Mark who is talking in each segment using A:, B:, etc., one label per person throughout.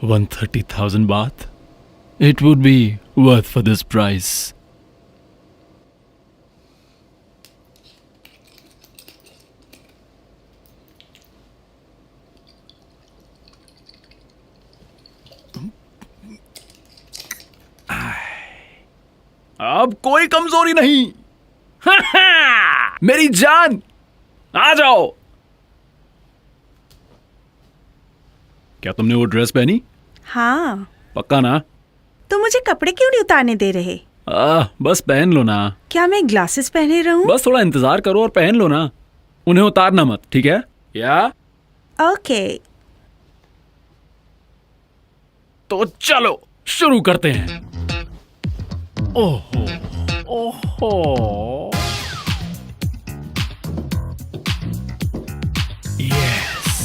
A: 130,000 baht. It would be worth for this price. अब कोई कमजोरी नहीं। मेरी जान, आ जाओ। क्या तुमने वो ड्रेस पहनी?
B: हाँ।
A: पक्का ना?
B: तो मुझे कपड़े क्यों नहीं उतारने दे रहे?
A: बस पहन लो ना।
B: क्या मैं ग्लासेस पहने रहूं?
A: बस थोड़ा इंतजार करो और पहन लो ना। उन्हें उतारना मत, ठीक है? या?
B: ओके।
A: तो चलो शुरू करते हैं। ओहो, ओहो। यस।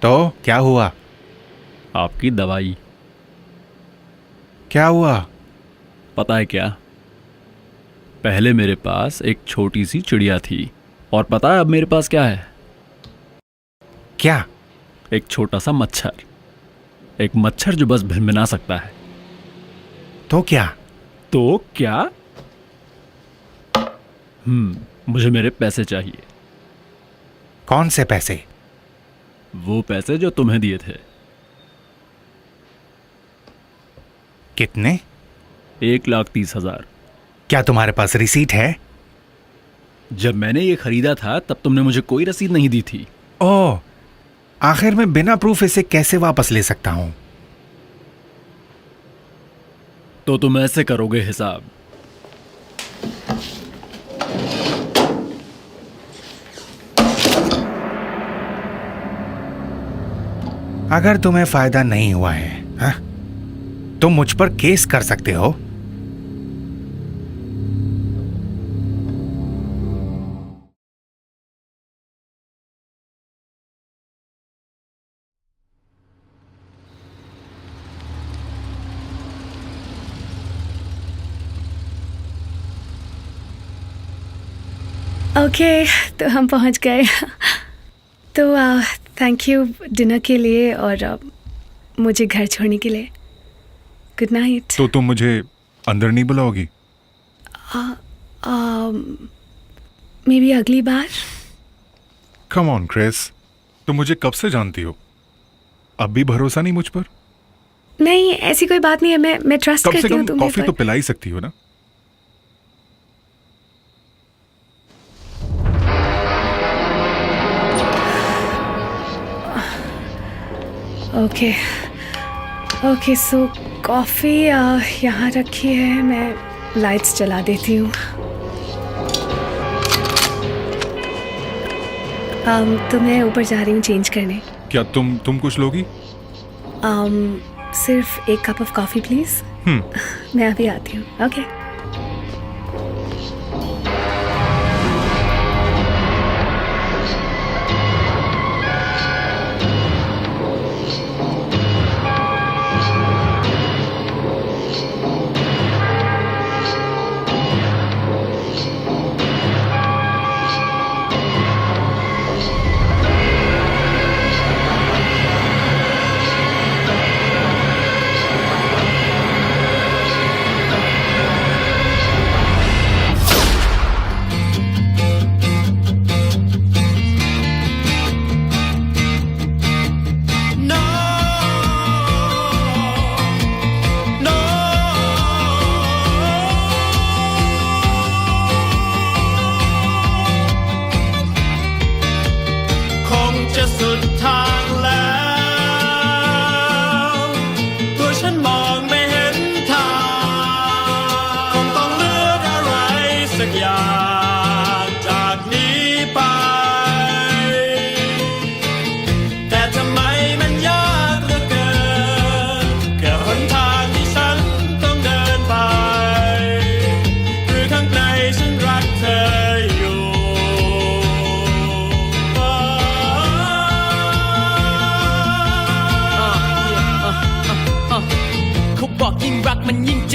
C: तो क्या हुआ?
A: आपकी दवाई।
C: क्या हुआ?
A: पता है क्या? पहले मेरे पास एक छोटी सी चिड़िया थी, और पता है अब मेरे पास क्या है?
C: क्या?
A: एक छोटा सा मच्छर। एक मच्छर जो बस भिनभिना सकता है।
C: तो क्या?
A: तो क्या? मुझे मेरे पैसे चाहिए।
C: कौन से पैसे?
A: वो पैसे जो तुम्हें दिए थे।
C: कितने?
A: 1,30,000।
C: क्या तुम्हारे पास रिसीट है?
A: जब मैंने ये खरीदा था तब तुमने मुझे कोई रसीद नहीं दी थी।
C: ओह, आखिर मैं बिना प्रूफ इसे कैसे वापस ले सकता हूं?
A: तो तुम ऐसे करोगे हिसाब।
C: अगर तुम्हें फायदा नहीं हुआ है, हाँ? तुम मुझ पर केस कर सकते हो।
D: ओके, तो हम पहुंच गए। तो थैंक यू डिनर के लिए और मुझे घर छोड़ने के लिए। Good night.
E: तो तुम मुझे अंदर नहीं बुलाओगी?
D: मे बी अगली बार।
E: कम ऑन क्रिस, तुम मुझे कब से जानती हो? अब भी भरोसा नहीं मुझ पर?
D: नहीं, ऐसी कोई बात नहीं है। मैं ट्रस्ट
E: कम से
D: करती हूँ
E: कम
D: तुम्हें।
E: कॉफी तो पिला ही सकती हो ना?
D: ओके ओके, सो कॉफ़ी यहाँ रखी है। मैं लाइट्स जला देती हूँ। तो मैं ऊपर जा रही हूँ चेंज करने।
E: क्या तुम कुछ लोगी?
D: सिर्फ एक कप ऑफ कॉफ़ी प्लीज़। मैं अभी आती हूँ। Okay.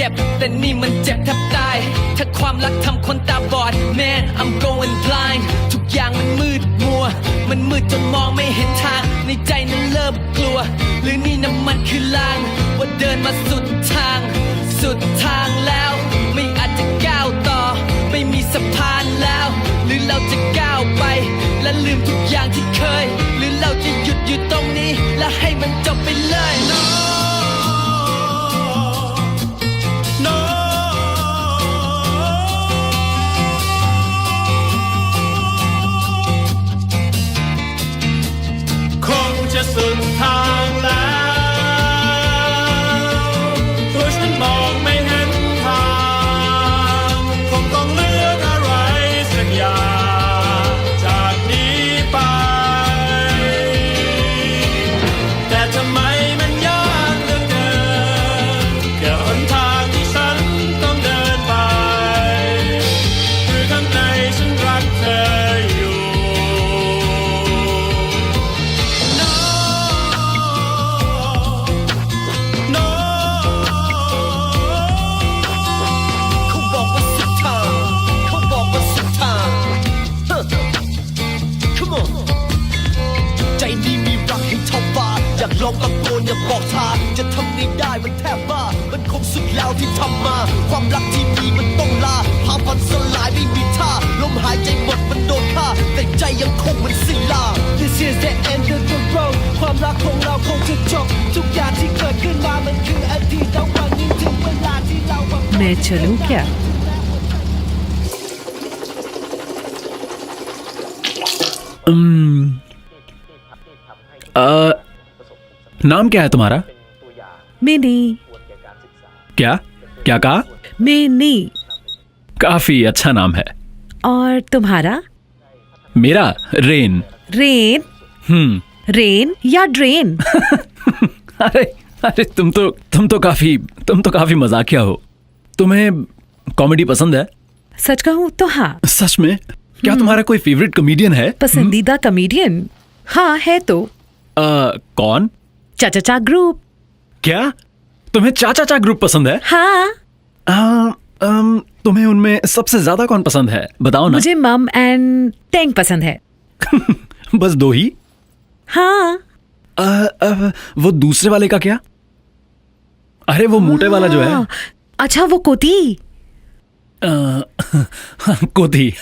F: จ็บแต่นี่มันเจ็บแทบตายถ้าความรักทำคนตาบอด Man I'm going blind ทุกอย่างมันมืดมัวมันมืดจนมองไม่เห็นทางในใจนั้นเริ่มกลัวหรือนี่น้ำมันคือลางว่าเดินมาสุดทางแล้ว ไม่อาจจะก้าวต่อไม่มีสะพานแล้ว หรือเราจะก้าวไปและลืมทุกอย่างที่เคย หรือเราจะหยุดอยู่ตรงนี้และให้มันจบไปเลย
G: คงจะสุดทางแล้วตัวฉันมองไม่เห็นทางคงต้องเลือกอะไรสักอย่างจากนี้ไป แต่ทำไมมันยากเหลือเกินแค่หนทางที่ฉันต้องเดินไปคือข้างในฉันรักเธออยู่
F: เขาบอกว่าสุดทางเขาบอกว่าสุดทาง Come on ใจนี้มีรักให้เท่าฟ้าอยากลองตะโกนอยากบอกทางจะทำไงได้มันแทบบ้ามันคงสุดแล้วที่ทำมา ความรักที่มีมันต้องลาพาพันสลายไม่มีท่าลมหายใจหมดมันโดนฆ่าแต่ใจยังคงมันสิ้นลา This is the end of the road ความรักของเราคงจะจบทุกอย่างที่เกิดขึ้นมามันคืออดีตแล้ววันนี้ถึงเวลาที่เรา
B: मैं चलूं क्या?
A: नाम क्या है तुम्हारा?
B: मिनी
A: क्या क्या कहा?
B: मिनी
A: काफी अच्छा नाम है।
B: और तुम्हारा?
A: मेरा रेन।
B: रेन रेन या ड्रेन?
A: अरे अरे तुम तो काफी मजाकिया हो। तुम्हें कॉमेडी पसंद है?
B: सच कहूँ तो हाँ।
A: सच में? क्या तुम्हारा कोई फेवरेट कॉमेडियन है?
B: पसंदीदा कॉमेडियन हाँ है तो।
A: कौन?
B: चाचा ग्रुप।
A: क्या तुम्हें चाचा ग्रुप पसंद है?
B: हाँ।
A: तुम्हें उनमें सबसे ज्यादा कौन पसंद है बताओ ना।
B: मुझे मम एंड टेंग पसंद है।
A: बस दो ही?
B: हाँ।
A: वो दूसरे वाले का क्या? अरे वो मोटे वाला जो है।
B: अच्छा वो कोती।
A: कोती।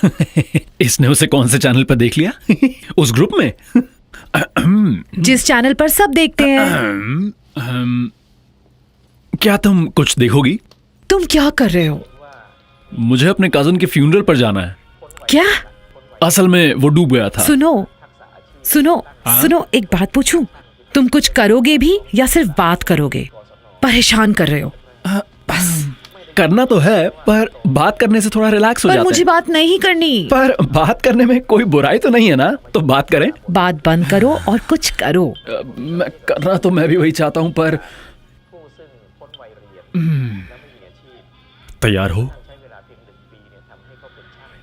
A: इसने उसे कौन से चैनल पर देख लिया? उस ग्रुप में?
B: जिस चैनल पर सब देखते हैं।
A: क्या तुम कुछ देखोगी?
B: तुम क्या कर रहे हो?
A: मुझे अपने कजन के फ्यूनरल पर जाना है।
B: क्या?
A: असल में वो डूब गया था।
B: सुनो एक बात पूछूं? तुम कुछ करोगे भी या सिर्फ बात करोगे? परेशान कर रहे हो।
A: बस करना तो है पर बात करने से थोड़ा रिलैक्स हो
B: पर
A: जाता
B: मुझे
A: है।
B: बात नहीं करनी।
A: पर बात करने में कोई बुराई तो नहीं है ना? तो बात करें।
B: बात बंद करो और कुछ करो।
A: मैं करना तो मैं भी वही चाहता हूं पर तैयार हो?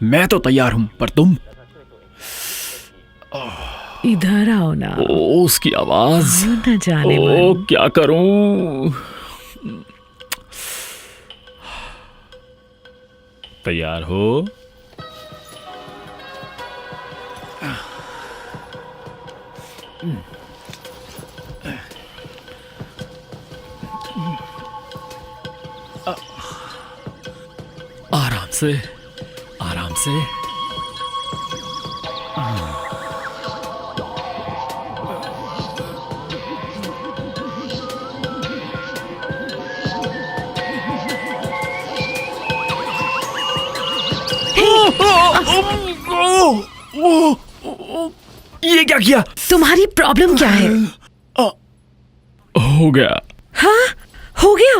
A: मैं तो तैयार हूं पर तुम?
B: इधर आओ ना।
A: ओ उसकी आवाज।
B: न जाने
A: ओ
B: मन।
A: क्या करूं? तैयार हो? आराम से आराम से। ये क्या किया?
B: तुम्हारी प्रॉब्लम क्या है?
A: हो गया।
B: हाँ हो गया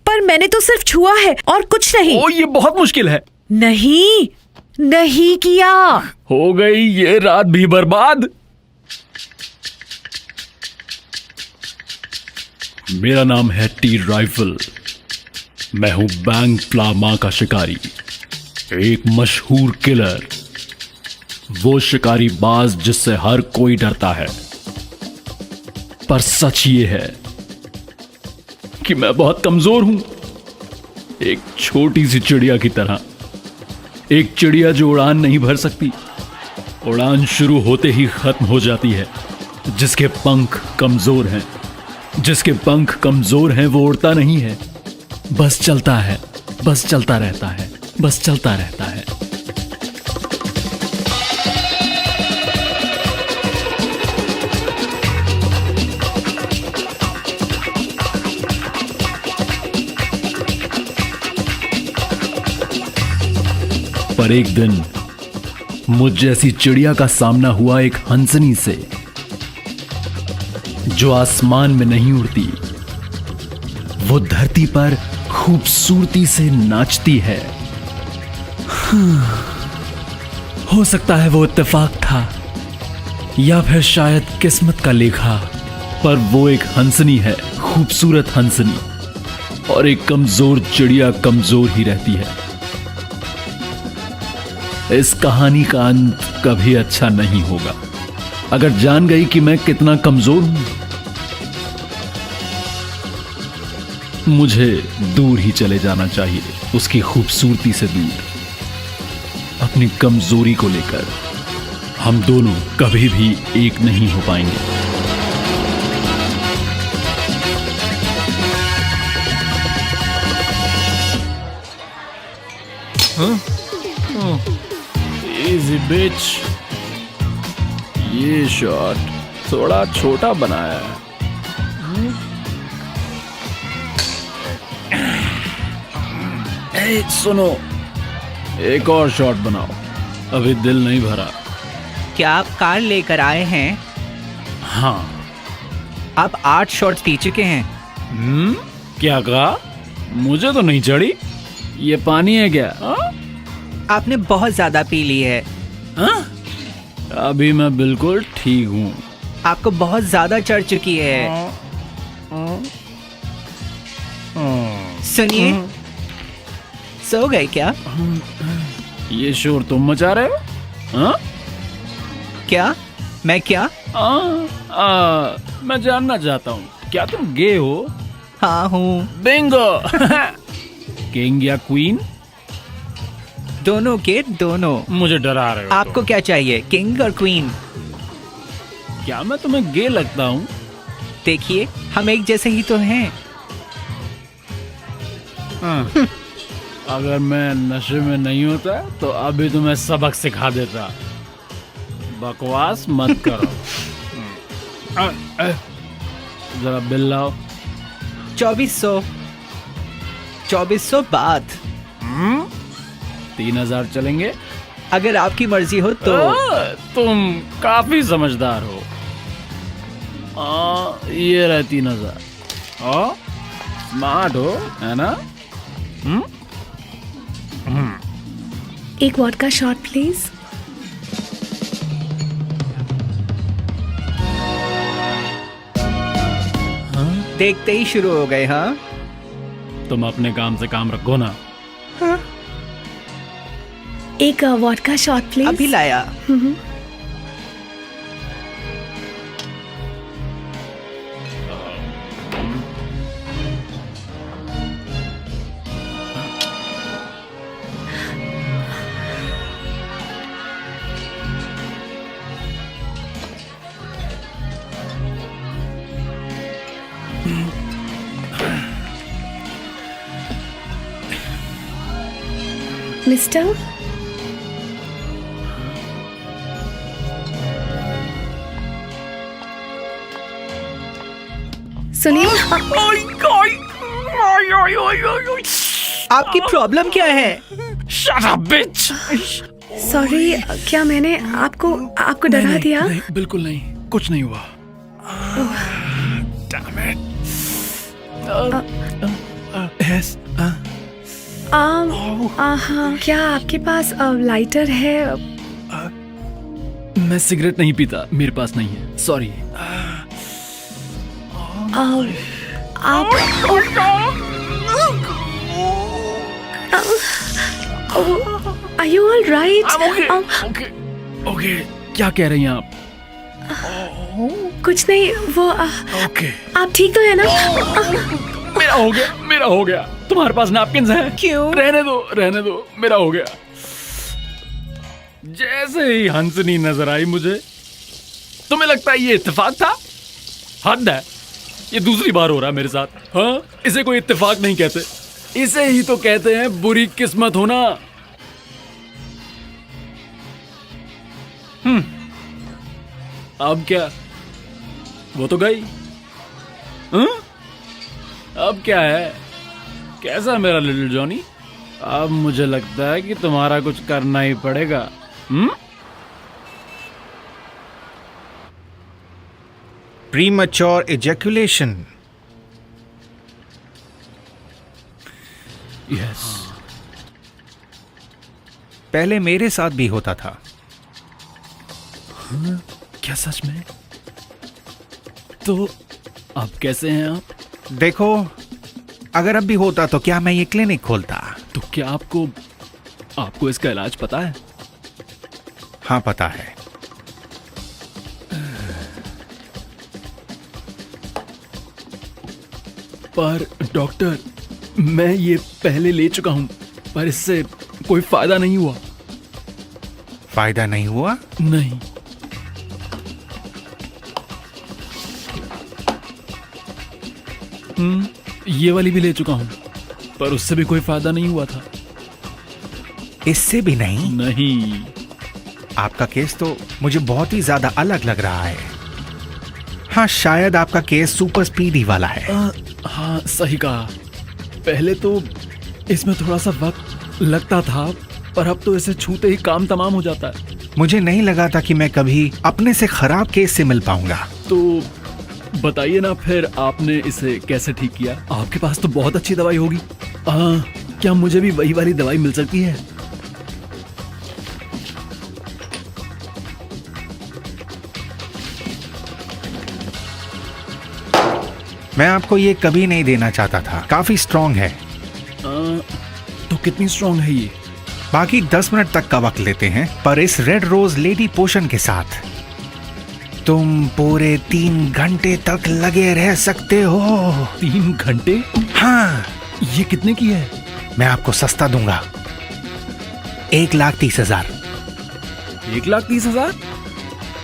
B: पर मैंने तो सिर्फ छुआ है और कुछ नहीं।
A: ओ ये बहुत मुश्किल है।
B: नहीं किया।
A: हो गई ये रात भी बर्बाद। मेरा नाम है टी राइफल। मैं हूं बैंग प्लामा का शिकारी, एक मशहूर किलर, वो शिकारी बाज जिससे हर कोई डरता है। पर सच ये है कि मैं बहुत कमजोर हूं। एक छोटी सी चिड़िया की तरह। एक चिड़िया जो उड़ान नहीं भर सकती, उड़ान शुरू होते ही खत्म हो जाती है। जिसके पंख कमजोर हैं, जिसके पंख कमजोर हैं वो उड़ता नहीं है, बस चलता है, बस चलता रहता है, बस चलता रहता है। पर एक दिन मुझ जैसी चिड़िया का सामना हुआ एक हंसनी से, जो आसमान में नहीं उड़ती, वो धरती पर खूबसूरती से नाचती है। हो सकता है वो इत्तेफाक था या फिर शायद किस्मत का लेखा, पर वो एक हंसनी है, खूबसूरत हंसनी। और एक कमजोर चिड़िया कमजोर ही रहती है। इस कहानी का अंत कभी अच्छा नहीं होगा। अगर जान गई कि मैं कितना कमजोर हूं, मुझे दूर ही चले जाना चाहिए, उसकी खूबसूरती से दूर, अपनी कमजोरी को लेकर। हम दोनों कभी भी एक नहीं हो पाएंगे। इजी बिच। ये शॉट थोड़ा छोटा बनाया है। सुनो, एक और शॉट बनाओ, अभी दिल नहीं भरा।
H: क्या आप कार लेकर आए हैं?
A: हाँ।
H: आप 8 शॉट्स पी चुके हैं।
A: क्या कहा? मुझे तो नहीं चढ़ी। ये पानी है क्या?
H: आपने बहुत ज्यादा पी ली है।
A: अभी मैं बिल्कुल ठीक हूँ।
H: आपको बहुत ज्यादा चढ़ चुकी है। सुनिए, सो गए क्या?
A: ये शोर तुम मचा रहे हो? हाँ?
H: क्या? मैं क्या?
A: मैं जानना चाहता हूँ, क्या तुम गे हो?
H: हाँ हूँ।
A: बिंगो। किंग या क्वीन?
H: दोनों के दोनों।
A: मुझे डरा रहे हो।
H: आपको क्या चाहिए, किंग और क्वीन?
A: क्या मैं तुम्हें गे लगता हूँ?
H: देखिए, हम एक जैसे ही तो हैं।
A: अगर मैं नशे में नहीं होता तो अभी तुम्हें सबक सिखा देता। बकवास मत करो। जरा बिल लाओ।
H: 2400 बाद।
A: 3000 चलेंगे?
H: अगर आपकी मर्जी हो तो।
A: तुम काफी समझदार हो। ये रहे 3000। स्मार्ट हो, है ना?
D: एक वोडका शॉट प्लीज।
H: देखते ही शुरू हो गए। हाँ,
A: तुम अपने काम से काम रखो ना।
D: एक वोडका शॉट प्लीज।
H: अभी लाया।
D: मिस्टर, सुनिए।
H: आपकी प्रॉब्लम क्या है?
A: Shut up, bitch!
D: सॉरी, क्या मैंने आपको डरा दिया?
A: नहीं, बिल्कुल नहीं, कुछ नहीं हुआ। Damn it! Yes.
D: हाँ, क्या आपके पास लाइटर है?
A: मैं सिगरेट नहीं पीता, मेरे पास नहीं है। Sorry.
D: Are you all right?
A: Okay, क्या कह रही हैं आप?
D: कुछ नहीं, वो
A: ओके,
D: आप ठीक तो है ना?
A: मेरा हो गया। तुम्हारे पास नैपकिन्स हैं?
H: क्यों?
A: रहने दो, मेरा हो गया। जैसे ही हंसनी नजर आई मुझे, तुम्हें लगता है ये इत्तेफाक था? हद है, ये दूसरी बार हो रहा है मेरे साथ। हाँ, इसे कोई इत्तेफाक नहीं कहते, इसे ही तो कहते हैं बुरी किस्मत होना। अब क्या, वो तो गई। अब क्या है? कैसा मेरा लिटिल जॉनी? अब मुझे लगता है कि तुम्हारा कुछ करना ही पड़ेगा।
C: Premature ejaculation.
A: यस।
C: पहले मेरे साथ भी होता था।
A: क्या सच में? तो अब कैसे हैं आप?
C: देखो, अगर अब भी होता तो क्या मैं ये क्लिनिक खोलता?
A: तो क्या आपको इसका इलाज पता है?
C: हाँ, पता है।
A: पर डॉक्टर, मैं ये पहले ले चुका हूं, पर इससे कोई फायदा नहीं हुआ।
C: फायदा नहीं हुआ?
A: नहीं। ये वाली भी ले चुका हूं, पर उससे भी कोई फायदा नहीं हुआ था।
C: इससे भी नहीं?
A: नहीं।
C: आपका केस तो मुझे बहुत ही ज्यादा अलग लग रहा है। हाँ, शायद आपका केस सुपर स्पीडी वाला है।
A: हाँ, सही कहा। पहले तो इसमें थोड़ा सा वक्त लगता था, पर अब तो इसे छूते ही काम तमाम हो जाता है।
C: मुझे नहीं लगा था कि मैं कभी अपने से खराब केस से मिल पाऊंगा।
A: तो बताइए ना, फिर आपने इसे कैसे ठीक किया? आपके पास तो बहुत अच्छी दवाई होगी। क्या मुझे भी वही वाली दवाई मिल सकती है?
C: मैं आपको ये कभी नहीं देना चाहता था, काफी स्ट्रांग है।
A: तो कितनी स्ट्रांग है ये?
C: बाकी 10 मिनट तक का वक्त लेते हैं, पर इस रेड रोज लेडी पोशन के साथ तुम पूरे 3 घंटे तक लगे रह सकते हो।
A: 3 घंटे?
C: हाँ।
A: ये कितने की है?
C: मैं आपको सस्ता दूंगा, 1,30,000।
A: 1,30,000?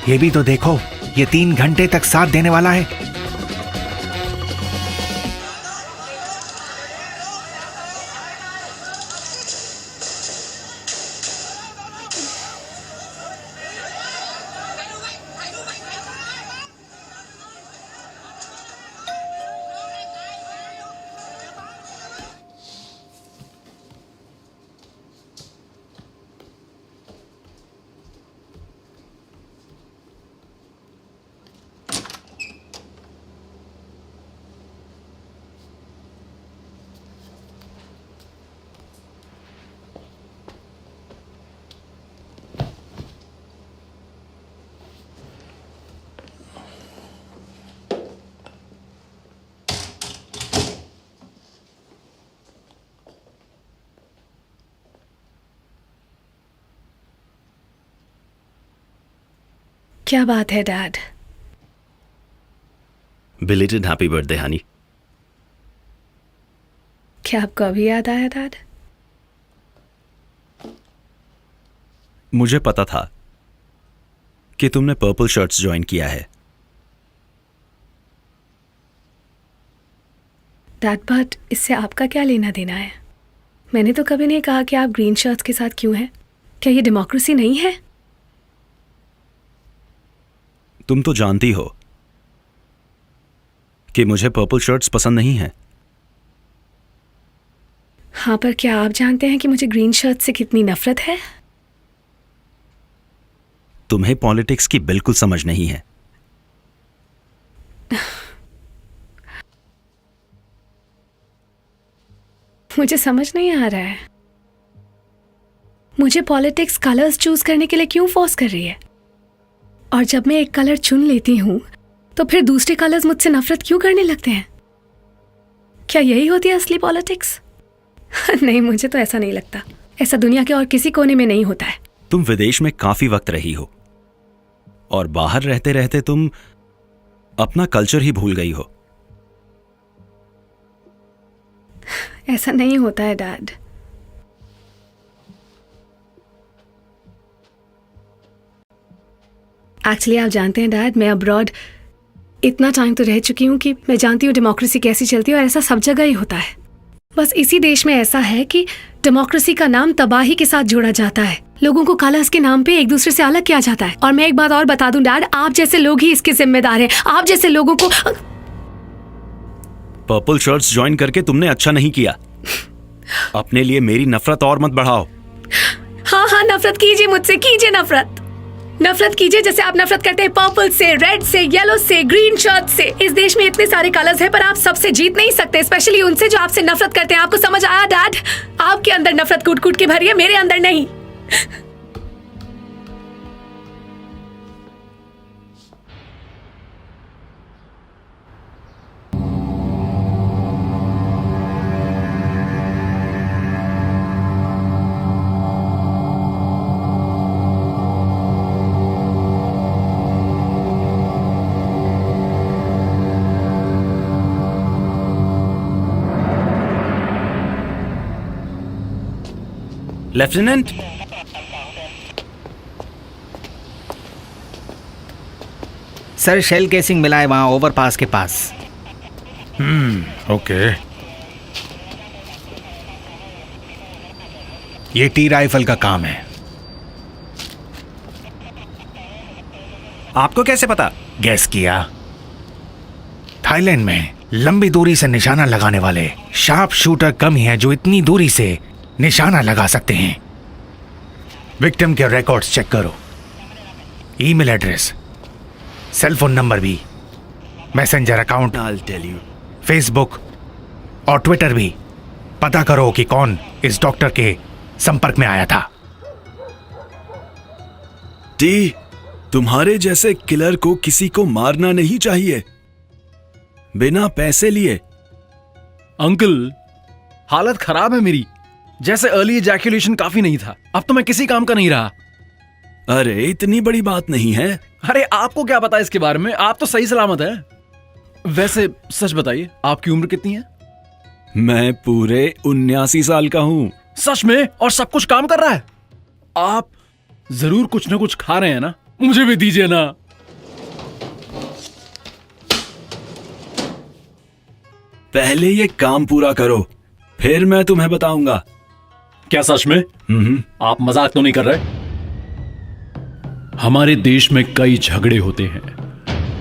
C: ये भी तो देखो, ये 3 घंटे तक साथ देने वाला है।
D: क्या बात है dad?
I: Belated happy birthday Honey.
D: क्या आपको अभी याद आया डैड?
I: मुझे पता था कि तुमने पर्पल शर्ट्स ज्वाइन किया है।
D: डैड, बट इससे आपका क्या लेना देना है? मैंने तो कभी नहीं कहा कि आप ग्रीन शर्ट्स के साथ क्यों हैं। क्या ये डेमोक्रेसी नहीं है?
I: तुम तो जानती हो कि मुझे पर्पल शर्ट्स पसंद नहीं है।
D: हाँ, पर क्या आप जानते हैं कि मुझे ग्रीन शर्ट से कितनी नफरत है?
I: तुम्हें पॉलिटिक्स की बिल्कुल समझ नहीं है।
D: मुझे समझ नहीं आ रहा है, मुझे पॉलिटिक्स कलर्स चूज करने के लिए क्यों फोर्स कर रही है? और जब मैं एक कलर चुन लेती हूं तो फिर दूसरे कलर्स मुझसे नफरत क्यों करने लगते हैं? क्या यही होती है असली पॉलिटिक्स? नहीं, मुझे तो ऐसा नहीं लगता। ऐसा दुनिया के और किसी कोने में नहीं होता है।
I: तुम विदेश में काफी वक्त रही हो और बाहर रहते रहते तुम अपना कल्चर ही भूल गई हो।
D: ऐसा नहीं होता है डैड। एक्चुअली आप जानते हैं डैड, मैं अब्रॉड इतना टाइम तो रह चुकी हूँ कि मैं जानती हूँ डेमोक्रेसी कैसी चलती है, और ऐसा सब जगह ही होता है। बस इसी देश में ऐसा है कि डेमोक्रेसी का नाम तबाही के साथ जोड़ा जाता है। लोगों को कलर्स के नाम पे एक दूसरे से अलग किया जाता है। और मैं एक बात और बता दूं डैड, आप जैसे लोग ही इसके जिम्मेदार हैं। आप जैसे लोगों को
I: पर्पल शर्ट्स ज्वाइन करके तुमने अच्छा नहीं किया। अपने लिए मेरी नफरत और मत बढ़ाओ।
D: हाँ हाँ, नफरत कीजिए मुझसे, कीजिए नफरत। नफरत कीजिए जैसे आप नफरत करते हैं पर्पल से, रेड से, येलो से, ग्रीन शर्ट से। इस देश में इतने सारे कलर्स हैं, पर आप सबसे जीत नहीं सकते, स्पेशली उनसे जो आपसे नफरत करते हैं। आपको समझ आया डैड? आपके अंदर नफरत कूट कूट के भरी है, मेरे अंदर नहीं।
I: लेफ्टिनेंट,
C: सर शेल केसिंग मिला है वहां ओवरपास के पास।
E: ओके।
C: ये टी राइफल का काम है।
I: आपको कैसे पता?
C: गैस किया। थाईलैंड में लंबी दूरी से निशाना लगाने वाले शार्प शूटर कम ही हैं जो इतनी दूरी से निशाना लगा सकते हैं। विक्टिम के रिकॉर्ड्स चेक करो, email address, cell phone number भी, messenger account,
I: I'll tell you.
C: Facebook और ट्विटर भी। पता करो कि कौन इस डॉक्टर के संपर्क में आया था।
J: टी, तुम्हारे जैसे किलर को किसी को मारना नहीं चाहिए बिना पैसे लिए।
A: अंकल, हालत खराब है मेरी। जैसे अर्ली इजैक्यूलेशन काफी नहीं था, अब तो मैं किसी काम का नहीं रहा।
J: अरे इतनी बड़ी बात नहीं है।
A: अरे आपको क्या पता इसके बारे में? आप तो सही सलामत है। वैसे सच बताइए, आपकी उम्र कितनी है?
J: मैं पूरे 79 साल का हूं।
A: सच में? और सब कुछ काम कर रहा है? आप जरूर कुछ ना कुछ खा रहे हैं ना? मुझे भी दीजिए ना।
J: पहले ये काम पूरा करो, फिर मैं तुम्हें बताऊंगा।
A: क्या सच में? आप मजाक तो नहीं कर रहे? हमारे देश में कई झगड़े होते हैं।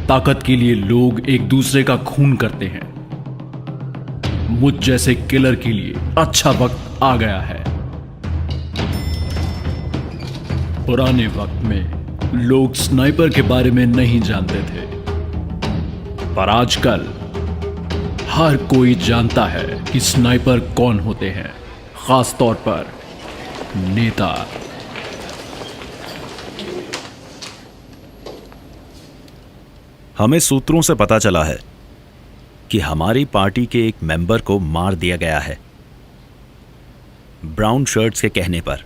A: ताकत के लिए लोग एक दूसरे का खून करते हैं। मुझ जैसे किलर के लिए अच्छा वक्त आ गया है। पुराने वक्त में लोग स्नाइपर के बारे में नहीं जानते थे, पर आजकल हर कोई जानता है कि स्नाइपर कौन होते हैं, खास तौर पर नेता।
I: हमें सूत्रों से पता चला है कि हमारी पार्टी के एक मेंबर को मार दिया गया है, ब्राउन शर्ट्स के कहने पर।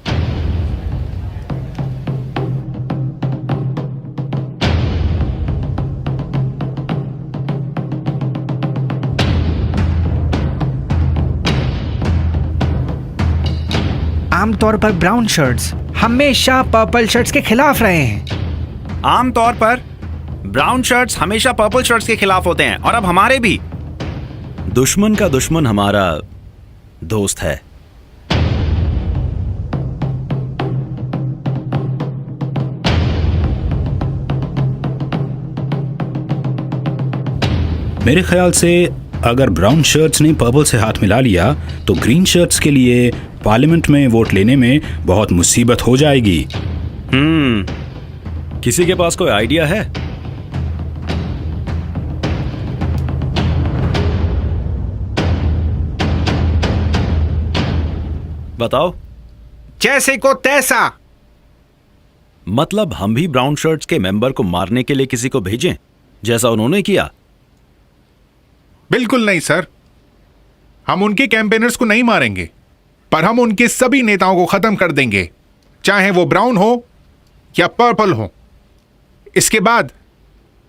C: आमतौर पर ब्राउन शर्ट्स हमेशा पर्पल शर्ट्स के खिलाफ रहे हैं।
I: आमतौर पर ब्राउन शर्ट्स हमेशा पर्पल शर्ट्स के खिलाफ होते हैं, और अब हमारे भी। दुश्मन का दुश्मन हमारा दोस्त है।
K: मेरे ख्याल से अगर ब्राउन शर्ट्स ने पर्पल से हाथ मिला लिया तो ग्रीन शर्ट्स के लिए पार्लियामेंट में वोट लेने में बहुत मुसीबत हो जाएगी।
I: किसी के पास कोई आइडिया है? बताओ।
C: जैसे को तैसा।
I: मतलब हम भी ब्राउन शर्ट्स के मेंबर को मारने के लिए किसी को भेजें, जैसा उन्होंने किया?
E: बिल्कुल नहीं सर, हम उनके कैंपेनर्स को नहीं मारेंगे, पर हम उनके सभी नेताओं को खत्म कर देंगे, चाहे वो ब्राउन हो या पर्पल हो। इसके बाद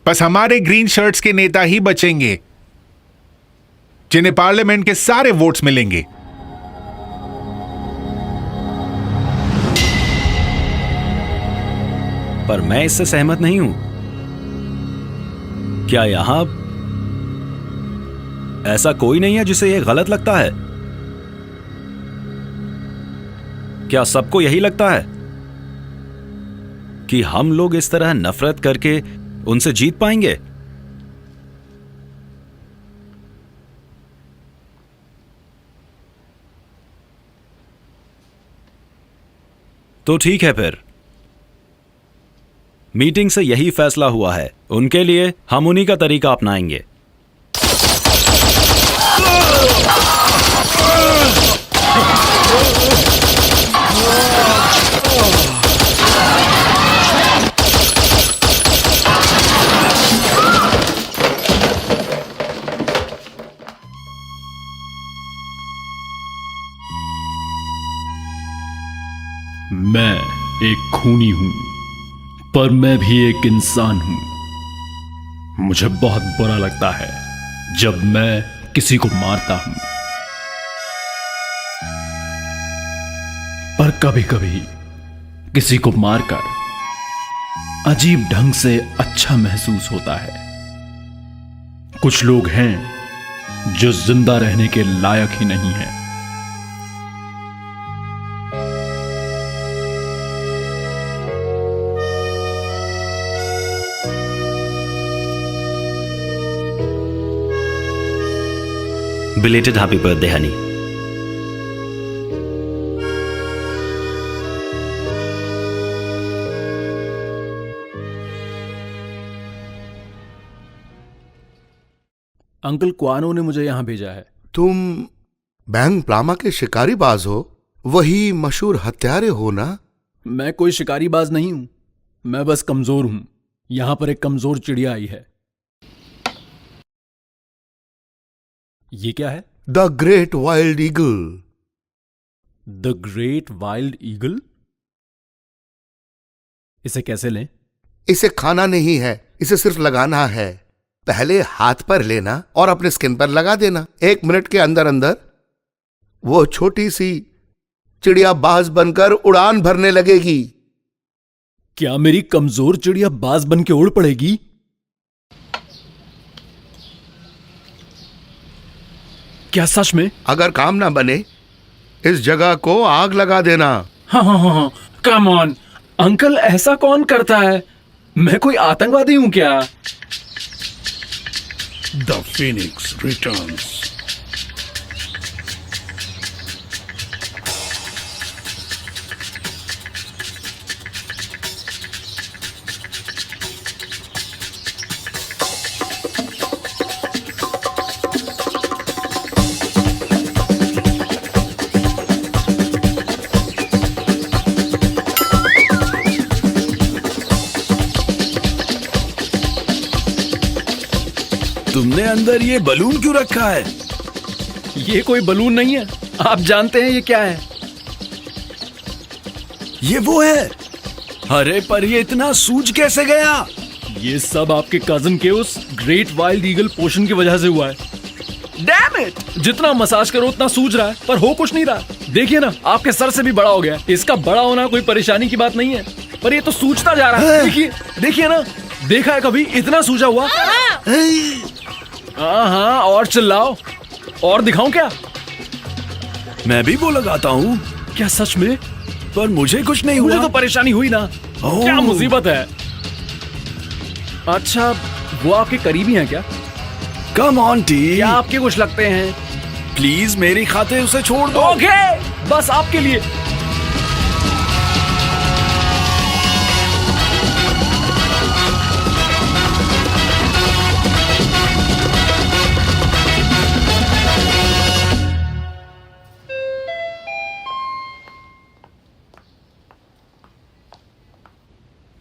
E: बस हमारे ग्रीन शर्ट्स के नेता ही बचेंगे, जिन्हें पार्लियामेंट के सारे वोट्स मिलेंगे।
I: पर मैं इससे सहमत नहीं हूं। क्या यहां ऐसा कोई नहीं है जिसे यह गलत लगता है? क्या सबको यही लगता है कि हम लोग इस तरह नफरत करके उनसे जीत पाएंगे? तो ठीक है, फिर मीटिंग से यही फैसला हुआ है। उनके लिए हम उन्हीं का तरीका अपनाएंगे।
A: मैं एक खूनी हूं, पर मैं भी एक इंसान हूं। मुझे बहुत बुरा लगता है जब मैं किसी को मारता हूं, पर कभी कभी किसी को मारकर अजीब ढंग से अच्छा महसूस होता है। कुछ लोग हैं जो जिंदा रहने के लायक ही नहीं हैं।
I: Belated happy birthday, honey.
A: Uncle क्वानो ने मुझे यहां भेजा है।
L: तुम बैंग प्लामा के शिकारी बाज हो? वही मशहूर हत्यारे हो ना?
A: मैं कोई शिकारी बाज नहीं हूं, मैं बस कमजोर हूं। यहां पर एक कमजोर चिड़िया आई है। ये क्या है?
L: The great wild eagle.
A: The great wild eagle? इसे कैसे लें?
L: इसे खाना नहीं है, इसे सिर्फ लगाना है। पहले हाथ पर लेना और अपने स्किन पर लगा देना। 1 मिनट के अंदर अंदर वो छोटी सी चिड़िया बाज बनकर उड़ान भरने लगेगी।
A: क्या मेरी कमजोर चिड़िया बाज बन के उड़ पड़ेगी? क्या सच में?
L: अगर काम ना बने इस जगह को आग लगा देना।
A: हाँ, कम ऑन अंकल, ऐसा कौन करता है? मैं कोई आतंकवादी हूं क्या?
L: The Phoenix returns.
J: तुमने अंदर ये बलून क्यों रखा है?
A: ये कोई बलून नहीं है। आप जानते हैं ये क्या है?
J: ये वो है। अरे पर ये इतना सूज कैसे गया?
A: ये सब आपके कजन के उस ग्रेट वाइल्ड ईगल पोशन की वजह से हुआ है। Damn it! जितना मसाज करो उतना सूज रहा है, पर हो कुछ नहीं रहा। देखिए ना, आपके सर से भी बड़ा हो गया। इसका बड़ा होना कोई परेशानी की बात नहीं है, पर ये तो सूजता जा रहा है। देखिए, देखिए ना, देखा है कभी इतना सूजा हुआ? हाँ, और चिल्लाओ, और दिखाऊं क्या?
J: मैं भी वो लगाता हूँ।
A: क्या सच में?
J: पर मुझे कुछ नहीं
A: मुझे
J: हुआ।
A: तो परेशानी हुई ना। क्या मुसीबत है? अच्छा, वो आपके करीबी हैं क्या?
J: Come on T.
A: क्या आपके कुछ लगते हैं?
J: प्लीज मेरी खातिर उसे छोड़ दो।
A: ओके, बस आपके लिए।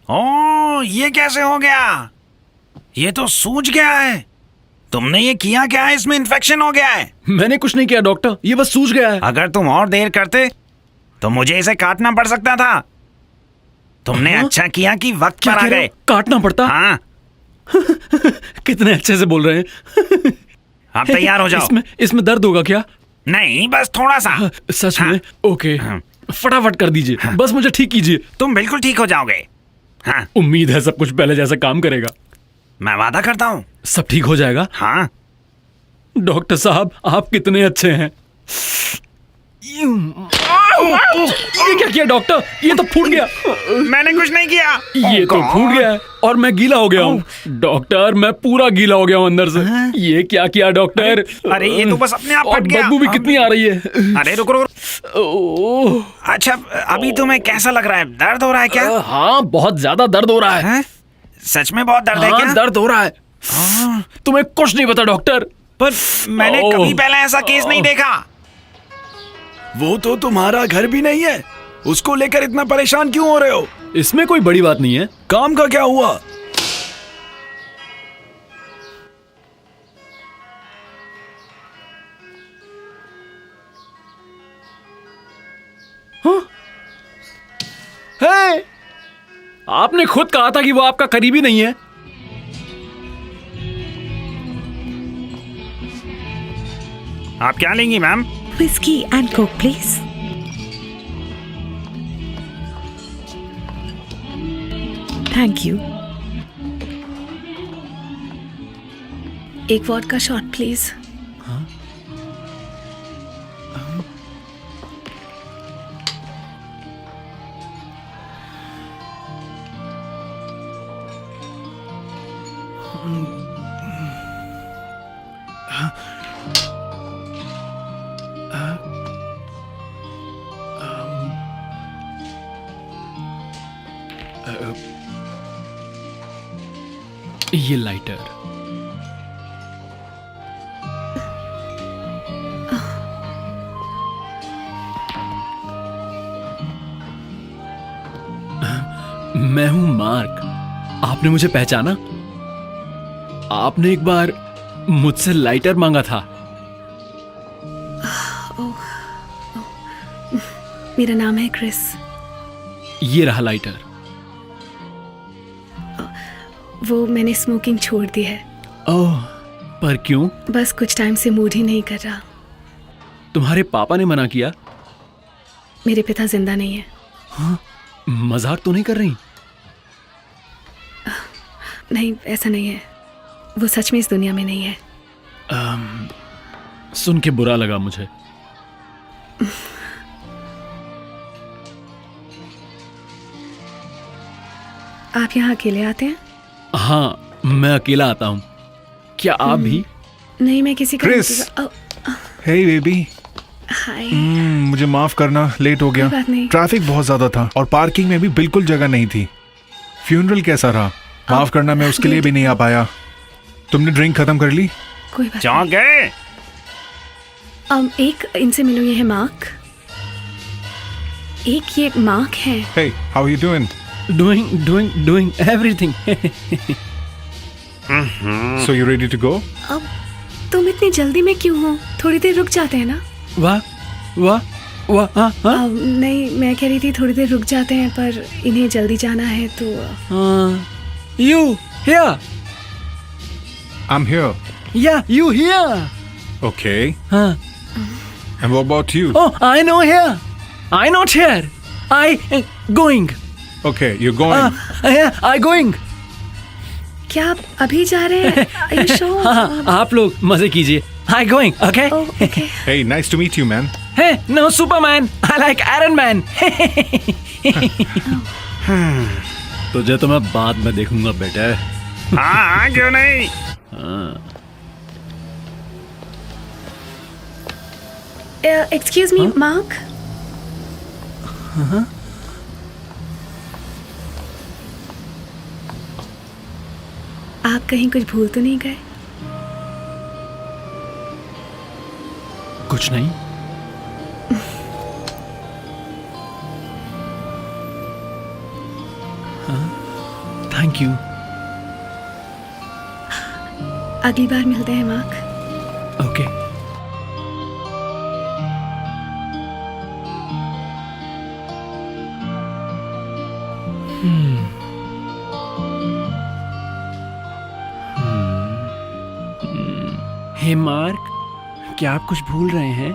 I: ओ, ये कैसे हो गया? ये तो सूज गया है। तुमने ये किया क्या है? इसमें इन्फेक्शन हो गया है।
A: मैंने कुछ नहीं किया डॉक्टर, ये बस सूज गया है।
I: अगर तुम और देर करते तो मुझे इसे काटना पड़ सकता था। तुमने अच्छा किया कि वक्त पर आ गए।
A: काटना पड़ता?
I: हाँ।
A: कितने अच्छे से बोल रहे हैं।
I: अब तैयार हो जाओ।
A: इसमें दर्द होगा क्या?
I: नहीं, बस थोड़ा सा।
A: सच में? ओके, फटाफट कर दीजिए। बस मुझे ठीक कीजिए।
I: तुम बिल्कुल ठीक हो जाओगे। हाँ।
A: उम्मीद है सब कुछ पहले जैसा काम करेगा।
I: मैं वादा करता हूँ
A: सब ठीक हो जाएगा।
I: हाँ।
A: डॉक्टर साहब आप कितने अच्छे हैं। ये क्या किया डॉक्टर? ये तो फूट गया।
I: मैंने कुछ नहीं किया।
A: ये तो फूट गया है और मैं गीला हो गया हूँ। डॉक्टर मैं पूरा गीला हो गया हूँ अंदर से। ये क्या किया डॉक्टर?
I: अरे ये तो बस अपने आप
A: और
I: फट गया।
A: बदबू भी कितनी आ रही है।
I: अरे रुको। अच्छा अभी तुम्हें कैसा लग रहा है? दर्द हो रहा है क्या?
A: हाँ बहुत ज्यादा दर्द हो रहा है।
I: सच में बहुत दर्द है क्या?
A: दर्द हो रहा है। तुम्हें कुछ नहीं पता डॉक्टर।
I: पर मैंने कभी पहले ऐसा केस नहीं देखा।
J: वो तो तुम्हारा घर भी नहीं है, उसको लेकर इतना परेशान क्यों हो रहे हो?
A: इसमें कोई बड़ी बात नहीं है।
J: काम का क्या हुआ?
A: है? आपने खुद कहा था कि वो आपका करीबी नहीं है।
I: आप क्या लेंगी ma'am?
B: Whiskey and Coke, please. Thank you.
D: एक वॉडका शॉट प्लीज।
A: ये लाइटर। मैं हूं मार्क। आपने मुझे पहचाना? आपने एक बार मुझसे लाइटर मांगा था।
D: मेरा नाम है क्रिस।
A: ये रहा लाइटर।
D: वो मैंने स्मोकिंग छोड़ दी है।
A: ओह, पर क्यों?
D: बस कुछ टाइम से मूड ही नहीं कर रहा।
A: तुम्हारे पापा ने मना किया?
D: मेरे पिता जिंदा नहीं है।
A: हाँ? मजाक तो नहीं कर रही?
D: नहीं ऐसा नहीं है, वो सच में इस दुनिया में नहीं है।
A: सुन के बुरा लगा मुझे।
D: आप यहाँ अकेले आते हैं?
A: हाँ मैं अकेला आता हूँ। क्या आप भी?
D: नहीं मैं किसी का
E: क्रिस। हे बेबी।
D: हाय।
E: मुझे माफ करना, लेट हो गया।
D: कोई बात नहीं।
E: ट्रैफिक बहुत ज्यादा था और पार्किंग में भी बिल्कुल जगह नहीं थी। फ्यूनरल कैसा रहा? माफ करना, मैं उसके लिए भी नहीं आ पाया। तुमने ड्रिंक खत्म कर ली?
D: कोई बात
I: चौंक गए?
D: एक इनसे मिलो, ये है मार्क। एक ये मार्क है।
E: Hey, how are you doing?
A: Doing everything.
E: So you ready to go?
D: अब तुम इतनी जल्दी में क्यों हो? थोड़ी देर रुक जाते हैं ना?
A: वाह वाह वाह। हाँ हाँ।
D: नहीं मैं कह रही थी थोड़ी देर रुक जाते हैं, पर इन्हें जल्दी जाना है तो।
A: You here?
E: I'm here.
A: Yeah, you here?
E: Okay.
A: हाँ.
E: And what about you?
A: Oh, I know here. I not here. I going.
E: Okay, you're going.
A: Yeah, I going.
D: क्या आप अभी जा रहे हैं? Are you sure?
A: हाँ, आप लोग मजे कीजिए। I going, okay?
D: Oh, okay.
E: Hey, nice to meet you, man.
A: Hey, no Superman. I like Iron Man. तुझे तो मैं बाद में देखूंगा बेटा।
I: हाँ क्यों नहीं?
D: Excuse me, Mark. आप कहीं कुछ भूल तो नहीं गए?
A: कुछ नहीं। Thank you.
D: अगली बार मिलते हैं मार्क।
A: ओके। हे मार्क, क्या आप कुछ भूल रहे हैं?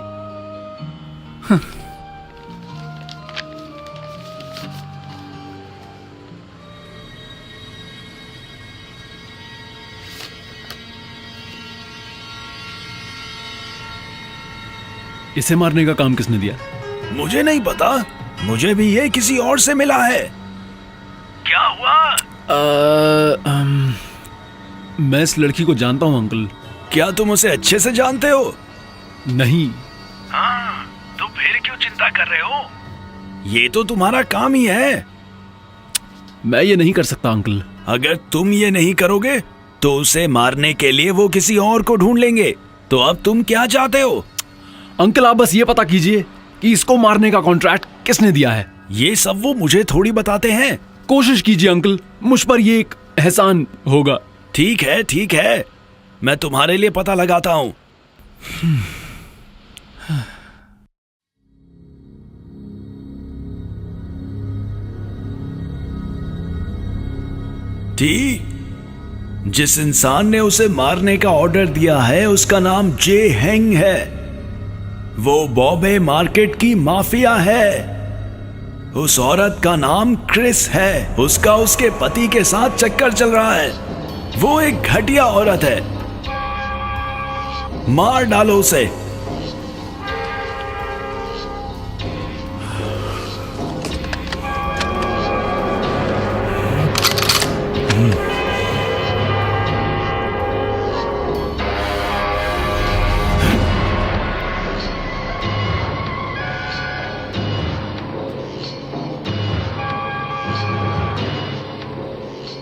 A: इसे मारने का काम किसने दिया?
J: मुझे नहीं पता, मुझे भी ये किसी और से मिला है। क्या हुआ?
A: मैं इस लड़की को जानता हूँ अंकल।
J: क्या तुम उसे अच्छे से जानते हो?
A: नहीं।
J: हाँ, तो फिर क्यों चिंता कर रहे हो? ये तो तुम्हारा काम ही है।
A: मैं ये नहीं कर सकता अंकल।
J: अगर तुम ये नहीं करोगे तो उसे मारने के लिए वो किसी और को ढूंढ लेंगे। तो अब तुम क्या चाहते हो?
A: अंकल आप बस ये पता कीजिए कि इसको मारने का कॉन्ट्रैक्ट किसने दिया है।
J: ये सब वो मुझे थोड़ी बताते हैं।
A: कोशिश कीजिए अंकल, मुझ पर ये एक एहसान होगा।
J: ठीक है, ठीक है, मैं तुम्हारे लिए पता लगाता हूं। ठीक, जिस इंसान ने उसे मारने का ऑर्डर दिया है उसका नाम जे हेंग है। वो बॉम्बे मार्केट की माफिया है। उस औरत का नाम क्रिस है। उसका उसके पति के साथ चक्कर चल रहा है। वो एक घटिया औरत है। मार डालो उसे।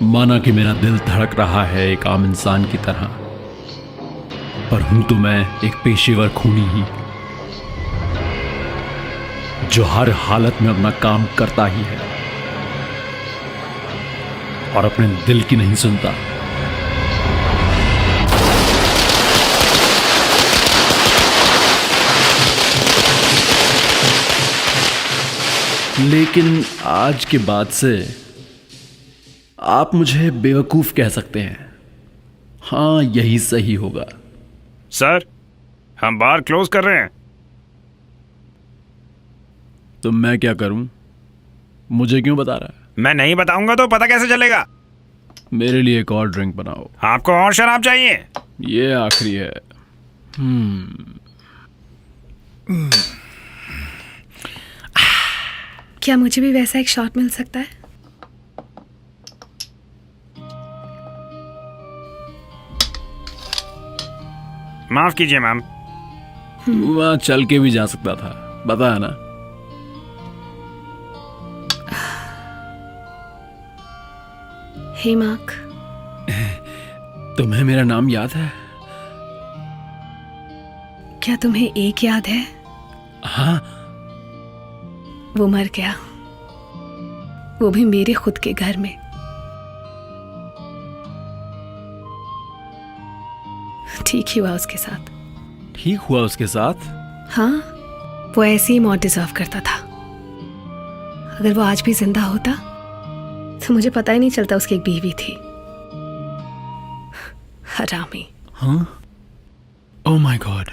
A: माना कि मेरा दिल धड़क रहा है एक आम इंसान की तरह, पर हूं तो मैं एक पेशेवर खूनी ही, जो हर हालत में अपना काम करता ही है और अपने दिल की नहीं सुनता। लेकिन आज के बाद से आप मुझे बेवकूफ कह सकते हैं। हाँ, यही सही होगा।
I: सर, हम बार क्लोज कर रहे हैं।
A: तो मैं क्या करूं? मुझे क्यों बता रहा है?
I: मैं नहीं बताऊंगा तो पता कैसे चलेगा?
A: मेरे लिए एक और ड्रिंक बनाओ।
I: आपको और शराब चाहिए?
A: ये आखिरी है।
D: क्या मुझे भी वैसा एक शॉट मिल सकता है?
I: माफ कीजिए मैम।
A: वहां चल के भी जा सकता था, पता है ना?
D: हे मार्क,
A: तुम्हें मेरा नाम याद है?
D: क्या तुम्हें एक याद है?
A: हाँ।
D: वो मर गया, वो भी मेरे खुद के घर में। ठीक ही हुआ उसके साथ।
A: ठीक हुआ उसके साथ?
D: हाँ, वो ऐसे ही मौत डिजर्व करता था। अगर वो आज भी जिंदा होता तो मुझे पता ही नहीं चलता उसकी एक बीवी थी। हरामी।
A: हाँ? Oh my God.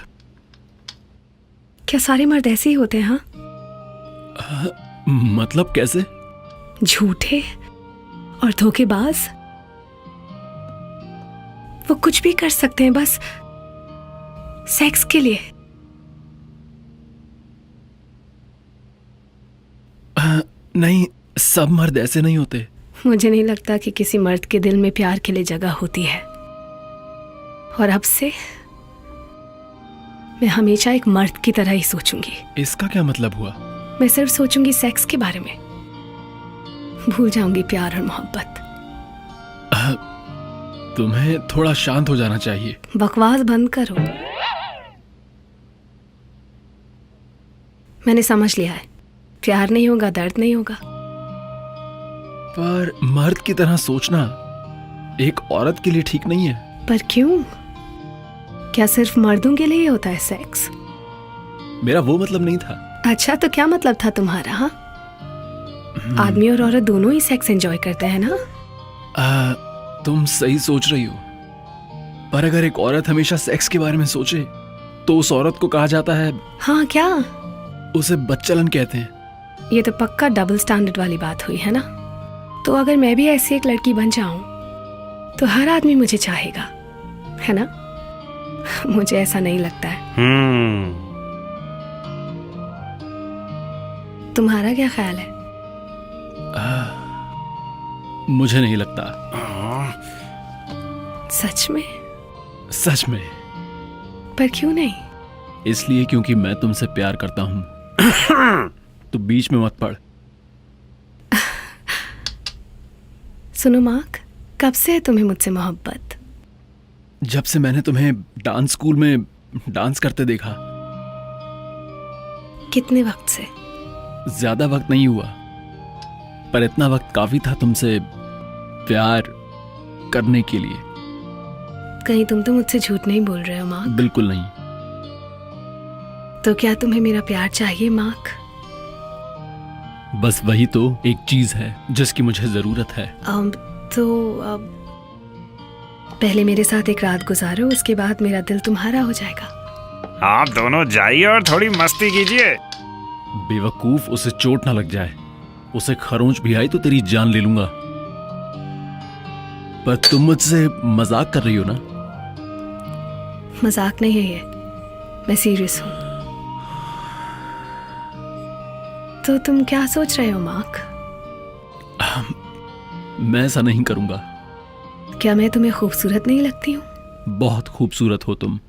D: क्या सारे मर्द ऐसे ही होते हैं? हाँ,
A: मतलब कैसे?
D: झूठे और धोखेबाज। वो कुछ भी कर सकते हैं बस सेक्स के लिए।
A: नहीं, सब मर्द ऐसे नहीं होते।
D: मुझे नहीं लगता कि किसी मर्द के दिल में प्यार के लिए जगह होती है। और अब से मैं हमेशा एक मर्द की तरह ही सोचूंगी।
A: इसका क्या मतलब हुआ?
D: मैं सिर्फ सोचूंगी सेक्स के बारे में, भूल जाऊंगी प्यार और मोहब्बत।
A: तुम्हें थोड़ा शांत हो जाना चाहिए।
D: बकवास बंद करो। मैंने समझ लिया है, प्यार नहीं होगा, दर्द नहीं होगा।
A: पर मर्द की तरह सोचना एक औरत के लिए ठीक नहीं है।
D: पर क्यों? क्या सिर्फ मर्दों के लिए ही होता है सेक्स?
A: मेरा वो मतलब नहीं था।
D: अच्छा, तो क्या मतलब था तुम्हारा? हाँ, आदमी और औरत दोनों ही सेक्स एंजॉय करते हैं ना?
A: तुम सही सोच रही हो, पर अगर एक औरत हमेशा सेक्स के बारे में सोचे तो उस औरत को कहा जाता है,
D: हाँ क्या?
A: उसे बच्चलन कहते हैं।
D: ये तो पक्का डबल स्टैंडर्ड वाली बात हुई है ना? तो अगर मैं भी ऐसी एक लड़की बन जाऊं तो हर आदमी मुझे चाहेगा, है ना? मुझे ऐसा नहीं लगता है। तुम्हारा क्या ख्याल है?
A: मुझे नहीं लगता।
D: सच में?
A: सच में।
D: पर क्यों नहीं?
A: इसलिए क्योंकि मैं तुमसे प्यार करता हूं। तो बीच में मत पड़।
D: सुनो मार्क, कब से है तुम्हें मुझसे मोहब्बत?
A: जब से मैंने तुम्हें डांस स्कूल में डांस करते देखा।
D: कितने वक्त से?
A: ज्यादा वक्त नहीं हुआ, पर इतना वक्त काफी था तुमसे प्यार करने के लिए।
D: कहीं तुम तो मुझसे झूठ नहीं बोल रहे हो मार्क?
A: बिल्कुल नहीं।
D: तो क्या तुम्हें मेरा प्यार चाहिए मार्क?
A: बस वही तो एक चीज है जिसकी मुझे जरूरत है।
D: पहले मेरे साथ एक रात गुजारो, उसके बाद मेरा दिल तुम्हारा हो जाएगा।
I: आप दोनों जाइए और थोड़ी मस्ती कीजिए।
A: बेवकूफ, उसे चोट ना लग जाए। उसे खरोंच भी आई तो तेरी जान ले लूंगा। पर तुम मुझसे मजाक कर रही हो ना?
D: मजाक नहीं है ये, मैं सीरियस हूं। तो तुम क्या सोच रहे हो मार्क?
A: मैं ऐसा नहीं करूंगा।
D: क्या मैं तुम्हें खूबसूरत नहीं लगती हूँ?
A: बहुत खूबसूरत हो तुम,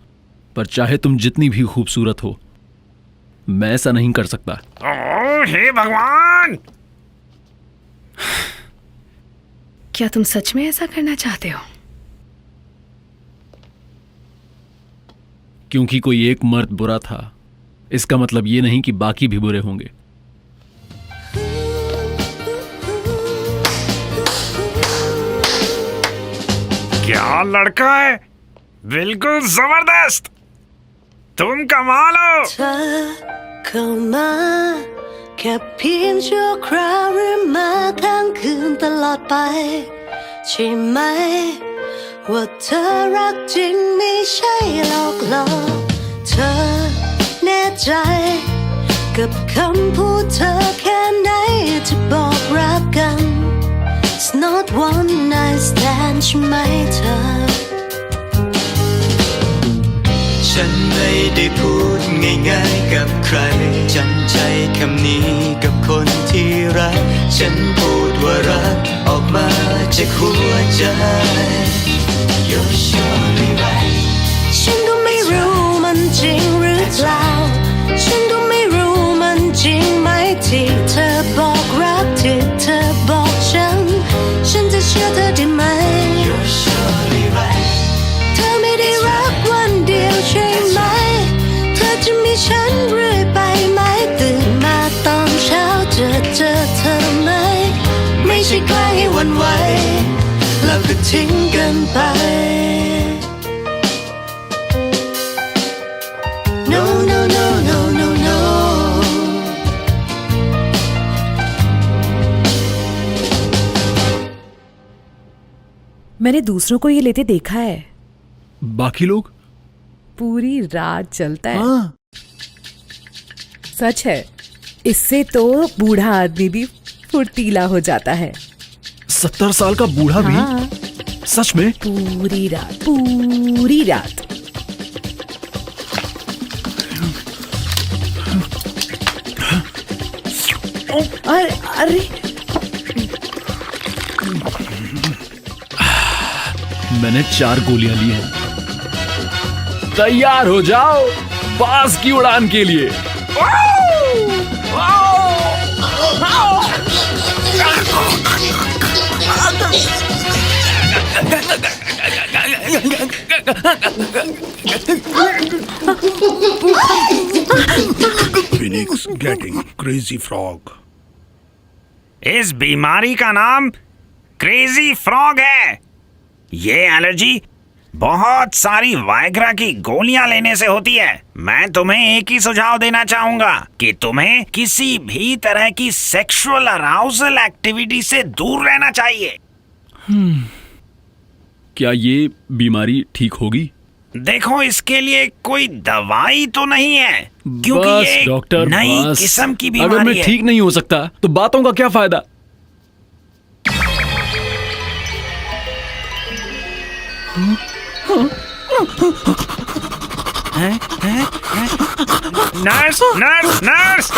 A: पर चाहे तुम जितनी भी खूबसूरत हो, मैं ऐसा नहीं कर सकता।
I: ओह हे भगवान!
D: क्या तुम सच में ऐसा करना चाहते हो?
A: क्योंकि कोई एक मर्द बुरा था, इसका मतलब ये नहीं कि बाकी भी बुरे होंगे।
I: क्या लड़का है, बिल्कुल जबरदस्त। तुम कमाल हो।
F: เข้ามาแค่เพียงชั่วคราวหรือมาค้างคืนตลอดไปใช่ไหมว่าเธอรักจริงไม่ใช่หลอกหลอกเธอแน่ใจกับคำพูดเธอแค่ไหนจะบอกรักกัน It's not one night stand ใช่ไหมเธอฉันไม่ได้พูดง่ายๆกับใครจำใจคำนี้กับคนที่รักฉันพูดว่ารักออกมาจากหัวใจ You're surely right ฉันก็ไม่รู้มันจริงหรือเปล่าฉันก็ไม่รู้มันจริงไหมที่เธอบอกรักที่เธอบอกฉันจะเชื่อเธอได้ไหม You're surely right เธอไม่ได้รักวันเดียวใช่ไหมเธอจะมีฉันเรื่อยไปไหมตื่นมาตอนเช้าจะเจอเธอไหมไม่ใช่แกล้งให้หวั่นไหวแล้วก็ทิ้งกันไป No no no no no no
B: मैंने दूसरों को ये लेते देखा है।
A: बाकी लोग
B: पूरी रात चलता है। सच है, इससे तो बूढ़ा आदमी भी फुर्तीला हो जाता है।
A: 70 साल का बूढ़ा भी?
B: हाँ,
A: सच में?
B: पूरी रात पूरी रात। अरे
A: मैंने 4 गोलियां ली हैं। तैयार हो जाओ बाज की उड़ान के लिए।
J: Phoenix getting crazy frog.
I: इस बीमारी का नाम क्रेजी फ्रॉग है। ये एलर्जी बहुत सारी वाइग्रा की गोलियां लेने से होती है। मैं तुम्हें एक ही सुझाव देना चाहूंगा कि तुम्हें किसी भी तरह की सेक्सुअल अराउजल एक्टिविटी से दूर रहना चाहिए।
A: क्या ये बीमारी ठीक होगी?
I: देखो, इसके लिए कोई दवाई तो नहीं है, क्योंकि
A: बस
I: ये
A: डॉक्टर,
I: नई
A: बस।
I: किस्म की
A: अगर
I: बीमारी
A: मैं
I: है।
A: ठीक नहीं हो सकता तो बातों का क्या फायदा?
I: हैं? नर्स नर्स नर्स,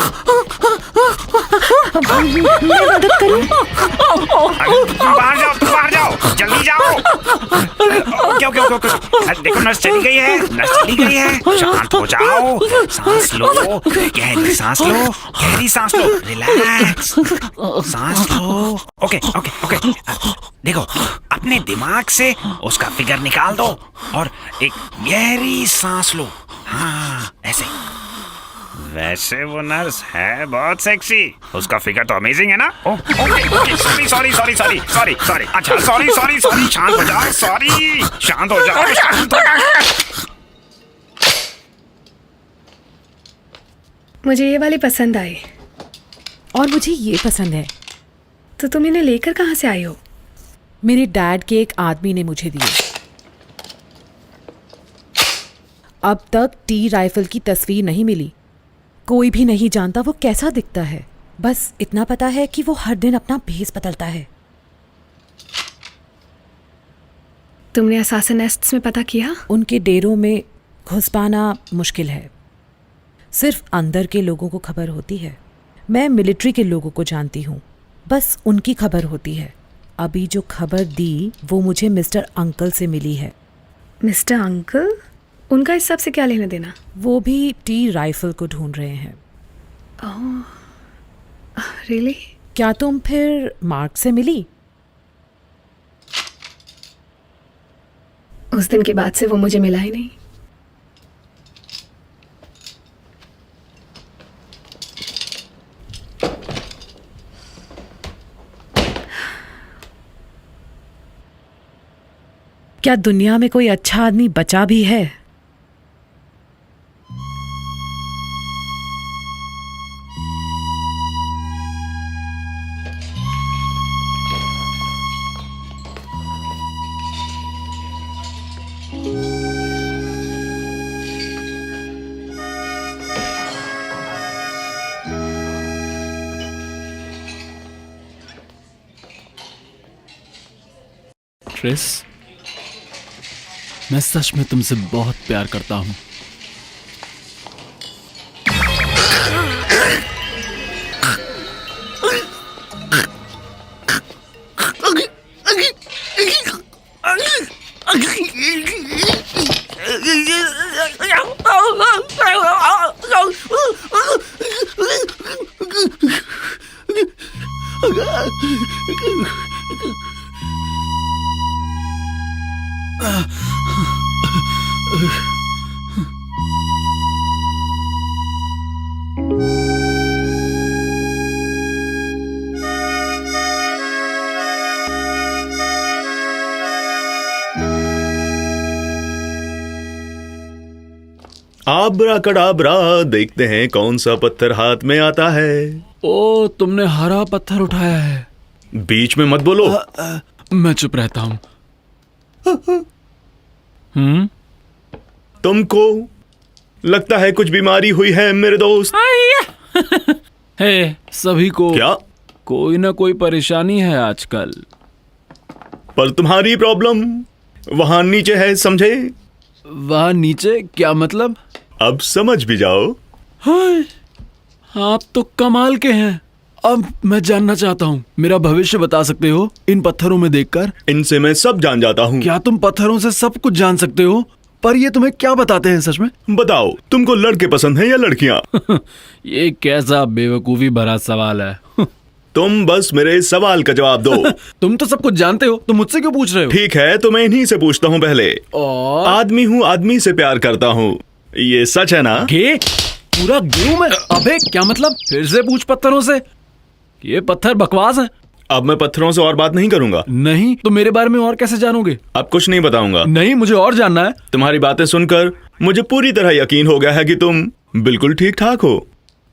D: मैं मदद करूं?
I: तुम बाहर जाओ, जल्दी जाओ। ओके ओके ओके ओके, देखो नर्स चली गई है, नर्स चली गई है। शांत हो जाओ, सांस लो, गहरी सांस लो, गहरी सांस लो, रिलैक्स, सांस लो। ओके ओके ओके, देखो अपने दिमाग से उसका फिगर निकाल दो और एक गहरी सांस लो। हाँ ऐसे। वैसे वो नर्स है बहुत सेक्सी, उसका फिगर तो अमेजिंग है ना। Okay okay, sorry sorry sorry sorry sorry sorry, अच्छा सॉरी सॉरी सॉरी, शांत हो जाओ, सॉरी, शांत हो जाओ, शांत हो जाओ।
D: मुझे ये वाली पसंद आई।
B: और मुझे ये पसंद है।
D: तो तुम इन्हें लेकर कहाँ से आई हो?
B: मेरे डैड के एक आदमी ने मुझे दिए। अब तक टी राइफल की तस्वीर नहीं मिली। कोई भी नहीं जानता वो कैसा दिखता है। बस इतना पता है कि वो हर दिन अपना भेस बदलता है।
D: तुमने असासिन नेस्ट्स में पता किया?
B: उनके डेरों में घुस पाना मुश्किल है। सिर्फ अंदर के लोगों को खबर होती है। मैं मिलिट्री के लोगों को जानती हूँ, बस उनकी खबर होती है। अभी जो खबर दी वो मुझे मिस्टर अंकल से मिली है।
D: Mister uncle? उनका इस सब से क्या लेना देना?
B: वो भी टी राइफल को ढूंढ रहे हैं।
D: रियली?
B: क्या तुम फिर मार्क से मिली?
D: उस दिन के बाद से वो मुझे मिला ही नहीं।
B: क्या दुनिया में कोई अच्छा आदमी बचा भी है?
A: ट्रिस, मैं सच में तुमसे बहुत प्यार करता हूं।
J: आब्राकडाब्रा, देखते हैं कौन सा पत्थर हाथ में आता है।
A: ओ, तुमने हरा पत्थर उठाया है।
J: बीच में मत बोलो।
A: मैं चुप रहता हूं।
J: तुमको लगता है कुछ बीमारी हुई है मेरे दोस्त।
A: हे, सभी को
J: क्या?
A: कोई ना कोई परेशानी है आजकल।
J: पर तुम्हारी प्रॉब्लम वहां नीचे है, समझे?
A: वहां नीचे? क्या मतलब?
J: अब समझ भी जाओ।
A: हाय, आप तो कमाल के हैं। अब मैं जानना चाहता हूँ, मेरा भविष्य बता सकते हो इन पत्थरों में देखकर?
J: इनसे मैं सब जान जाता हूँ।
A: क्या तुम पत्थरों से सब कुछ जान सकते हो? पर ये तुम्हें क्या बताते हैं सच में?
J: बताओ, तुमको लड़के पसंद हैं या लड़कियां?
A: ये कैसा बेवकूफी भरा सवाल है।
J: तुम बस मेरे सवाल का जवाब दो।
A: तुम तो सब कुछ जानते हो, तुम मुझसे क्यों पूछ रहे हो?
J: ठीक है, तो मैं इन्हीं से पूछता हूँ पहले।
A: और
J: आदमी हूँ, आदमी से प्यार करता हूँ, ये सच है ना?
A: गे? पूरा गेहूं में? अबे क्या मतलब? फिर से पूछ पत्थरों से। ये पत्थर बकवास है।
J: अब मैं पत्थरों से और बात नहीं करूंगा।
A: नहीं तो मेरे बारे में और कैसे जानोगे?
J: अब कुछ नहीं बताऊंगा।
A: नहीं, मुझे और जानना है।
J: तुम्हारी बातें सुनकर मुझे पूरी तरह यकीन हो गया है कि तुम बिल्कुल ठीक ठाक हो।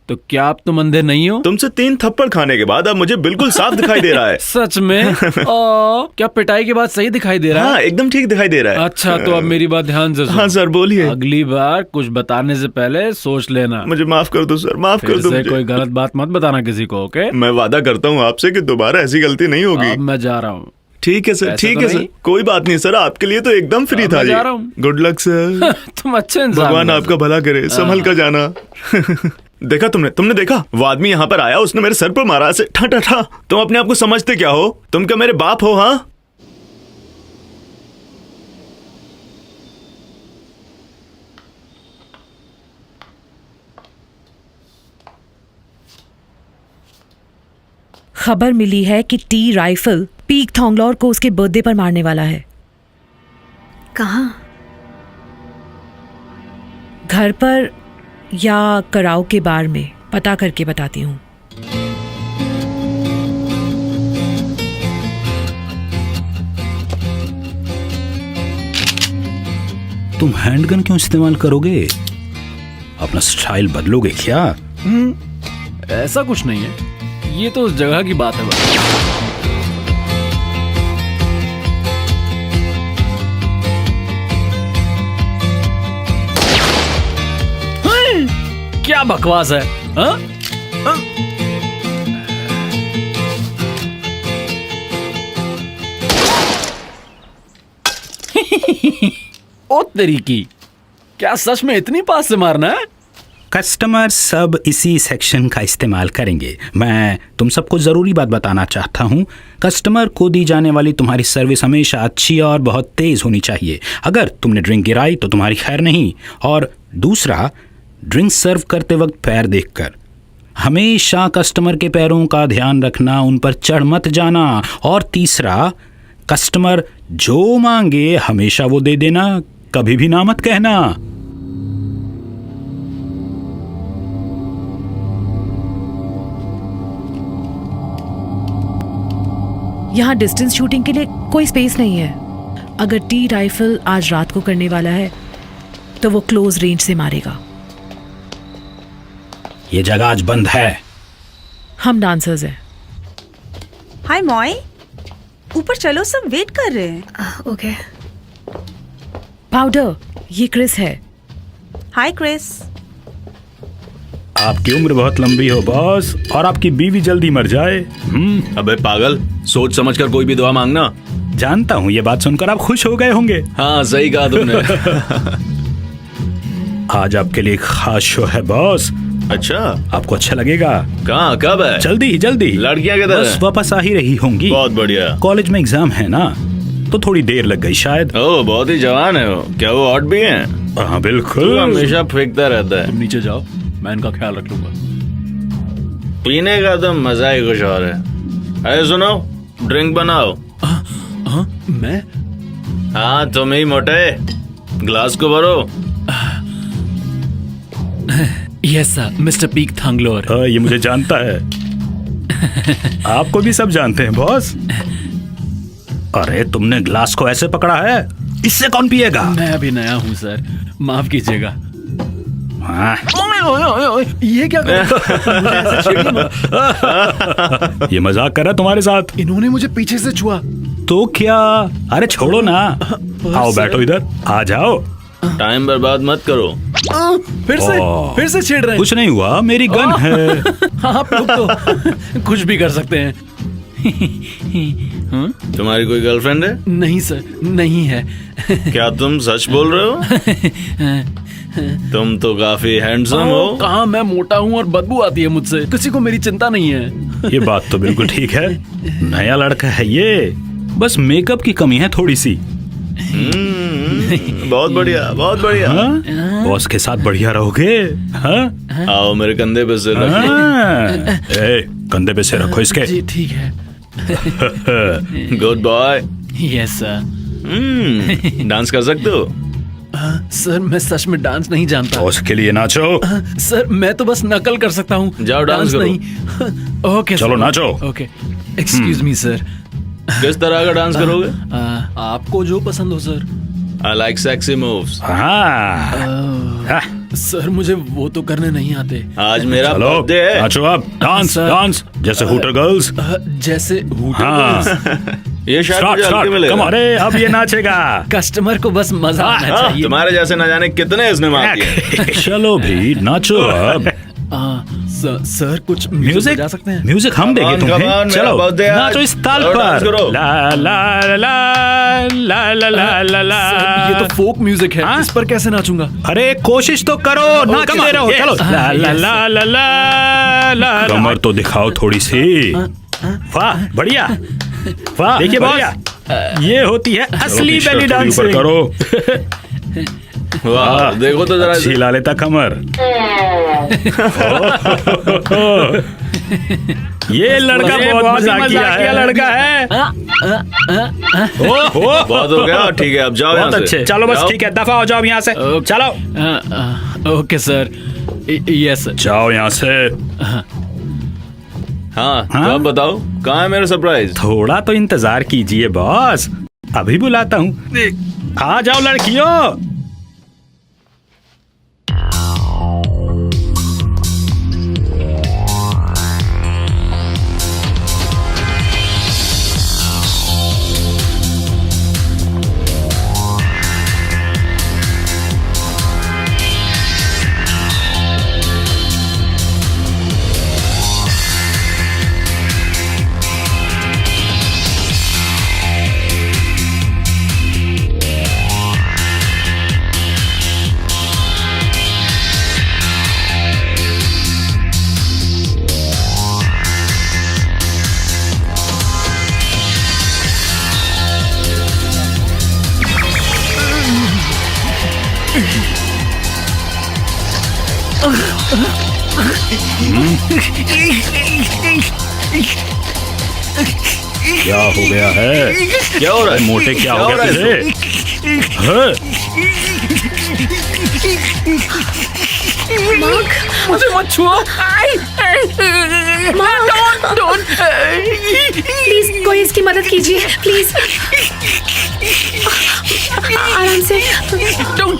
A: तो क्या आप तुम अंधे नहीं हो?
J: तुमसे 3 थप्पड़ खाने के बाद अब मुझे बिल्कुल साफ दिखाई दे रहा है।
A: सच में? क्या पिटाई के बाद सही दिखाई दे रहा है?
J: हाँ, एकदम ठीक दिखाई दे रहा है।
A: अच्छा, तो अब मेरी बात ध्यान से सुनो।
J: हाँ सर, बोलिए।
A: अगली बार कुछ बताने से पहले सोच लेना।
J: मुझे माफ कर दो सर, माफ कर दो मुझे।
A: कोई गलत बात मत बताना किसी को, ओके?
J: मैं वादा करता हूँ आपसे कि दोबारा ऐसी गलती नहीं होगी।
A: अब मैं जा रहा हूँ।
M: ठीक है सर,
A: ऐसा
M: ठीक
A: तो
M: है सर,
A: नहीं?
M: कोई बात नहीं सर, आपके लिए तो एकदम फ्री था
A: मैं
M: ये।
A: जा रहा हूँ।
M: Good luck sir.
A: तुम अच्छे इंसान
M: भगवान
A: हो।
M: आपका भला करे, संभल कर जाना। देखा तुमने देखा, वो आदमी यहाँ पर आया, उसने मेरे सर पर मारा ऐसे ठा ठा ठा। तुम अपने आप को समझते क्या हो? तुम क्या मेरे बाप हो? हाँ,
B: खबर मिली है कि टी राइफल पीक थोंगलोर को उसके बर्थडे पर मारने वाला है।
D: कहाँ?
B: घर पर या कराओ के बार में, पता करके बताती हूँ।
K: तुम हैंडगन क्यों इस्तेमाल करोगे? अपना स्टाइल बदलोगे क्या?
A: ऐसा कुछ नहीं है, ये तो उस जगह की बात है बस। क्या बकवास है? हाँ? ओ तेरी की, क्या सच में इतनी पास से मारना है?
K: कस्टमर सब इसी सेक्शन का इस्तेमाल करेंगे। मैं तुम सबको ज़रूरी बात बताना चाहता हूँ, कस्टमर को दी जाने वाली तुम्हारी सर्विस हमेशा अच्छी और बहुत तेज़ होनी चाहिए। अगर तुमने ड्रिंक गिराई तो तुम्हारी खैर नहीं। और दूसरा, ड्रिंक सर्व करते वक्त पैर देखकर हमेशा कस्टमर के पैरों का ध्यान रखना, उन पर चढ़ मत जाना। और तीसरा, कस्टमर जो मांगे हमेशा वो दे देना, कभी भी ना मत कहना।
B: यहाँ डिस्टेंस शूटिंग के लिए कोई स्पेस नहीं है। अगर टी राइफल आज रात को करने वाला है तो वो क्लोज रेंज से मारेगा।
K: ये जगह आज बंद है।
B: हम डांसर्स हैं।
N: हाय मॉय, ऊपर चलो, सब वेट कर रहे हैं।
D: ओके।
B: पाउडर, ये क्रिस है।
N: हाय क्रिस।
K: आपकी उम्र बहुत लंबी हो बॉस, और आपकी बीवी जल्दी मर जाए।
M: अबे पागल, सोच समझ कर कोई भी दुआ मांगना।
K: जानता हूँ, ये बात सुनकर आप खुश हो गए होंगे।
M: हाँ, सही कहा तुमने।
K: आज आपके लिए एक खास शो है बॉस।
M: अच्छा,
K: आपको अच्छा लगेगा।
M: कहाँ, कब है?
K: जल्दी।
M: लड़कियाँ किधर
K: बस
M: हैं?
K: वापस आ ही रही होंगी।
M: बहुत बढ़िया।
K: कॉलेज में एग्जाम है ना, तो थोड़ी देर लग गई शायद।
M: ओह, बहुत ही जवान है वो। क्या वो हॉट भी है?
K: हाँ बिल्कुल।
M: तू हमेशा फेंकता रहता है।
A: तुम नीचे जाओ, मैं इनका ख्याल रख लूंगा।
M: पीने का तो मजा ही कुछ और है। अरे सुनो, ड्रिंक बनाओ।
A: मैं?
M: हाँ, तुम ही मोटे, ग्लास को भरो।
A: Yes sir, mister Peak Thonglor.
K: ये मुझे जानता है। आपको भी सब जानते हैं बॉस। अरे तुमने ग्लास को ऐसे पकड़ा है, इससे कौन पिएगा?
A: मैं अभी नया हूँ सर, माफ कीजिएगा।
K: हाँ।
A: ये क्या कर मुझे ऐसे छेड़िए मत।
K: ये मजाक कर रहा तुम्हारे साथ।
A: इन्होंने मुझे पीछे से छुआ।
K: तो क्या? अरे छोड़ो ना, आओ बैठो इधर, आ जाओ।
M: टाइम बर्बाद मत करो।
A: फिर से छेड़ रहे हैं।
K: कुछ नहीं हुआ, मेरी गन है।
A: हाँ, आप लोग तो कुछ भी कर सकते हैं।
M: तुम्हारी कोई गर्लफ्रेंड है?
A: नहीं सर, नहीं है।
M: क्या तुम सच बोल रहे हो? तुम तो काफी हैंडसम हो।
A: कहाँ, मैं मोटा हूँ और बदबू आती है मुझसे। किसी को मेरी चिंता नहीं है।
K: ये बात तो बिल्कुल ठीक है, नया लड़का है ये, बस मेकअप की कमी है थोड़ी सी।
M: बहुत बढ़िया, बहुत बढ़िया।
K: बॉस के साथ बढ़िया रहोगे। हाँ?
M: आओ मेरे कंधे पे सिर रखो।
K: कंधे पे सिर रखो इसके।
A: जी ठीक है।
M: Good boy.
A: Yes sir.
M: Dance कर सकते हो?
A: सर मैं सच में डांस नहीं जानता।
K: बॉस के लिए नाचो।
A: सर मैं तो बस नकल कर सकता हूँ।
M: जाओ डांस करो।
A: नहीं। ओके
K: चलो नाचो।
A: Okay, excuse me sir.
M: किस तरह का डांस करोगे?
A: आपको जो पसंद हो sir.
M: I like sexy moves.
A: Sir मुझे वो तो करने नहीं आते।
M: आज मेरा
K: चलो
M: बर्थडे है।
K: नाचो आप, डांस डांस जैसे हूटर गर्ल्स।
A: जैसे हूटर गर्ल्स।
M: ये शायद मुझे हल्के मिलेगा।
K: अरे अब ये नाचेगा।
A: कस्टमर को बस मजा आना चाहिए।
M: तुम्हारे जैसे न जाने कितने इसने मार दिए।
K: चलो भी नाचो अब।
A: सर कुछ
K: म्यूजिक
A: बजा सकते हैं?
K: म्यूजिक हम देंगे
M: come
K: तुम्हें।
M: on,
K: चलो
M: मेरा birthday
K: नाचो
M: आज।
K: इस ताल
M: चलो, dance
K: पर।
M: करो।
K: ला ला ला ला ला ला ला ला।
A: सर, ये तो फोक म्यूजिक है,
K: हाँ?
A: इस पर कैसे नाचूंगा?
K: अरे कोशिश तो करो, नाचते रहो। चलो ला ला ला ला ला ला। कमर तो दिखाओ थोड़ी सी। वाह बढ़िया, वाह देखिए बढ़िया। ये होती है असली बेली डांसिंग। करो
M: वाह देखो तो जरा।
K: अच्छी लालेता कमर। ये लड़का बहुत मजाकिया लड़का है।
M: बहुत हो गया, ठीक है अब जाओ यहाँ
K: बहुत
M: से।
K: अच्छे, चलो बस
M: जाओ।
K: ठीक है, दफा हो जाओ यहाँ से। चलो
A: ओके सर, यस सर।
K: जाओ यहाँ से।
M: हाँ
K: हाँ?
M: अब बताओ कहाँ है मेरा सरप्राइज?
K: थोड़ा तो इंतजार कीजिए बॉस, अभी बुलाता हूँ। आ जाओ लड़कियों। क्या हो गया है?
M: क्या हो रहा है?
K: मोटे क्या हो गया
M: है
K: तुझे? हाँ?
F: मुझे मत छुओ।
D: प्लीज कोई इसकी मदद कीजिए प्लीज। आराम से।
F: डोंट।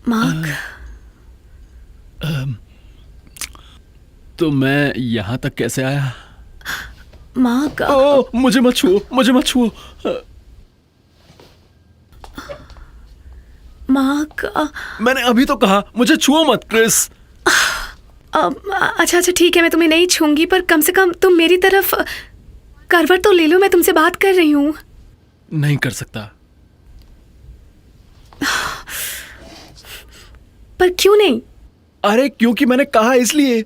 D: मार्क,
A: तो मैं यहाँ तक कैसे आया?
D: मार्क,
A: ओ, मुझे मत छुओ, मुझे मत छुओ।
D: मार्क।
A: मैंने अभी तो कहा मुझे छुओ मत क्रिस।
D: अच्छा अच्छा ठीक है, मैं तुम्हें नहीं छूंगी, पर कम से कम तुम मेरी तरफ करवट तो ले लो, मैं तुमसे बात कर रही हूँ।
A: नहीं कर सकता।
D: पर क्यों नहीं?
A: अरे क्योंकि मैंने कहा इसलिए।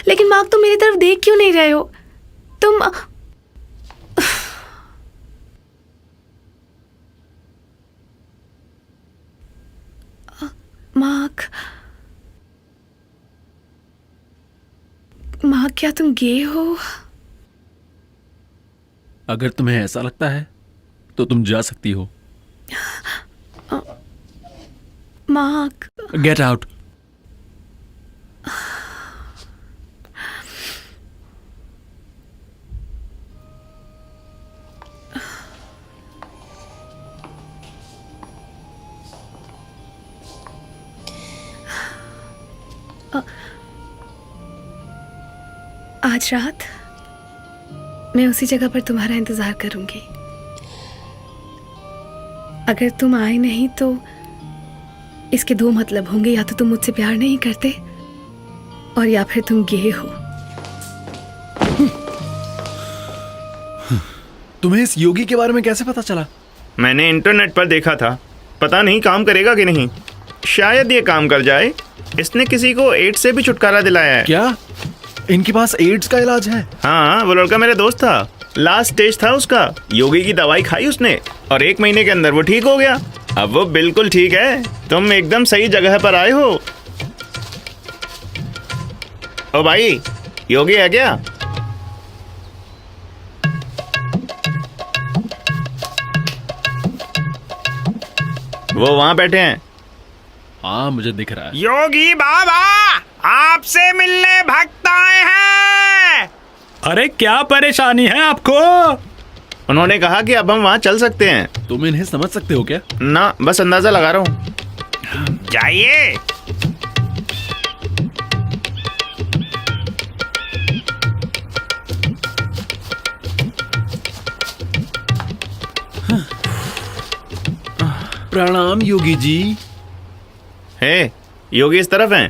D: लेकिन मार्क तुम मेरी तरफ देख क्यों नहीं रहे हो? तुम मार्क, मार्क क्या तुम गे हो?
A: अगर तुम्हें ऐसा लगता है तो तुम जा सकती हो।
D: Mark,
A: get out.
D: आज रात मैं उसी जगह पर तुम्हारा इंतजार करूंगी। अगर तुम आए नहीं तो इसके दो मतलब होंगे, या तो तुम मुझसे प्यार नहीं करते और या फिर तुम गे हो।
A: तुम्हें इस योगी के बारे में कैसे पता चला?
M: मैंने इंटरनेट पर देखा था, पता नहीं काम करेगा कि नहीं। शायद ये काम कर जाए। इसने किसी को एड्स से भी छुटकारा दिलाया है।
A: क्या इनके पास एड्स का इलाज है?
M: हाँ, वो लड़का मेरा दोस्त था, लास्ट स्टेज था उसका। योगी की दवाई खाई उसने और 1 महीने के अंदर वो ठीक हो गया। अब वो बिल्कुल ठीक है। तुम एकदम सही जगह पर आए हो। ओ भाई, योगी है क्या? वो वहां बैठे हैं।
A: हाँ मुझे दिख रहा है।
I: योगी बाबा, आपसे मिलने भक्त आए हैं।
K: अरे क्या परेशानी है आपको?
M: उन्होंने कहा कि अब हम वहाँ चल सकते हैं।
A: तुम इन्हें समझ सकते हो क्या?
M: ना, बस अंदाजा लगा रहा हूँ।
I: जाइए।
A: प्रणाम योगी जी।
M: हे, योगी इस तरफ हैं।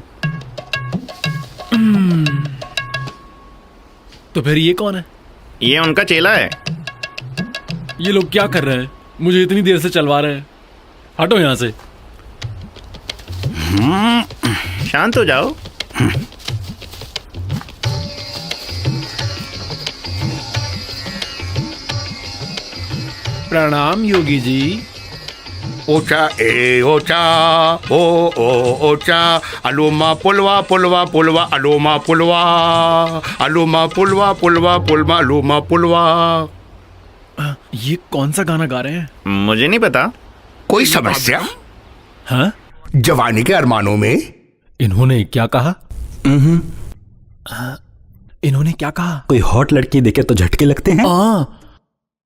A: तो फिर ये कौन है?
M: ये उनका चेला है।
A: ये लोग क्या कर रहे हैं? मुझे इतनी देर से चलवा रहे हैं। हटो यहां से।
M: शांत हो जाओ।
A: प्रणाम योगी जी।
L: ओचा ए ओचा ओ ओचा अलोमा पुलवा पुलवा पुलवा अलोमा पुलवा अलोमा पुलवा पुलवा पुलवा अलोमा पुलवा।
A: ये कौन सा गाना गा रहे हैं?
M: मुझे नहीं पता।
L: कोई समस्या?
A: हाँ?
L: जवानी के अरमानों में
A: इन्होंने क्या कहा? इन्होंने क्या कहा?
K: कोई हॉट लड़की देखे तो झटके लगते हैं?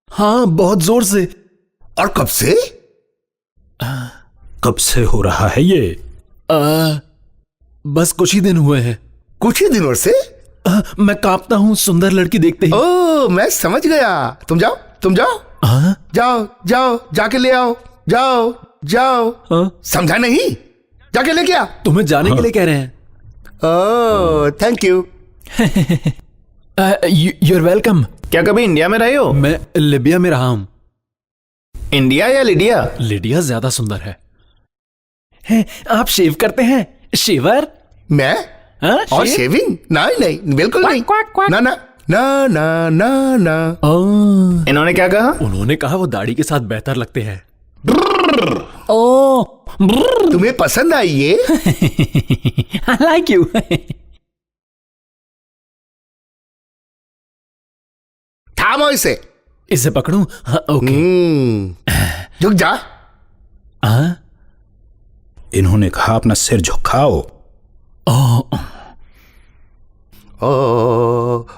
A: हाँ बहुत जोर से।
L: और कब से?
K: कब से हो रहा है ये?
A: बस कुछ ही दिन हुए हैं।
L: कुछ ही दिनों से?
A: मैं कांपता हूँ सुंदर लड़की देखते ही।
L: ओ मैं समझ गया। तुम जाओ तुम जाओ। जाओ जाओ जाके ले आओ। जाओ जाओ। समझा नहीं? जाके लेके आ।
A: तुम्हें जाने के लिए कह रहे हैं।
L: Oh thank you.
A: You're welcome.
M: क्या कभी इंडिया में रहे हो?
A: मैं लिबिया में रहा हूँ।
M: इंडिया या लिडिया?
A: लिडिया ज्यादा सुंदर है। आप शेव करते हैं? शेवर?
L: मैं? और शेविंग? नहीं नहीं बिल्कुल नहीं। ना ना ना ना ना ना।
M: इन्होंने क्या कहा?
A: उन्होंने कहा वो दाढ़ी के साथ बेहतर लगते हैं।
L: तुम्हें पसंद आई ये?
A: I like you.
L: थामो इसे।
A: इसे पकड़ूं? हाँ, ओके।
L: झुक जा।
K: इन्होंने कहा अपना सिर झुकाओ।
L: ओ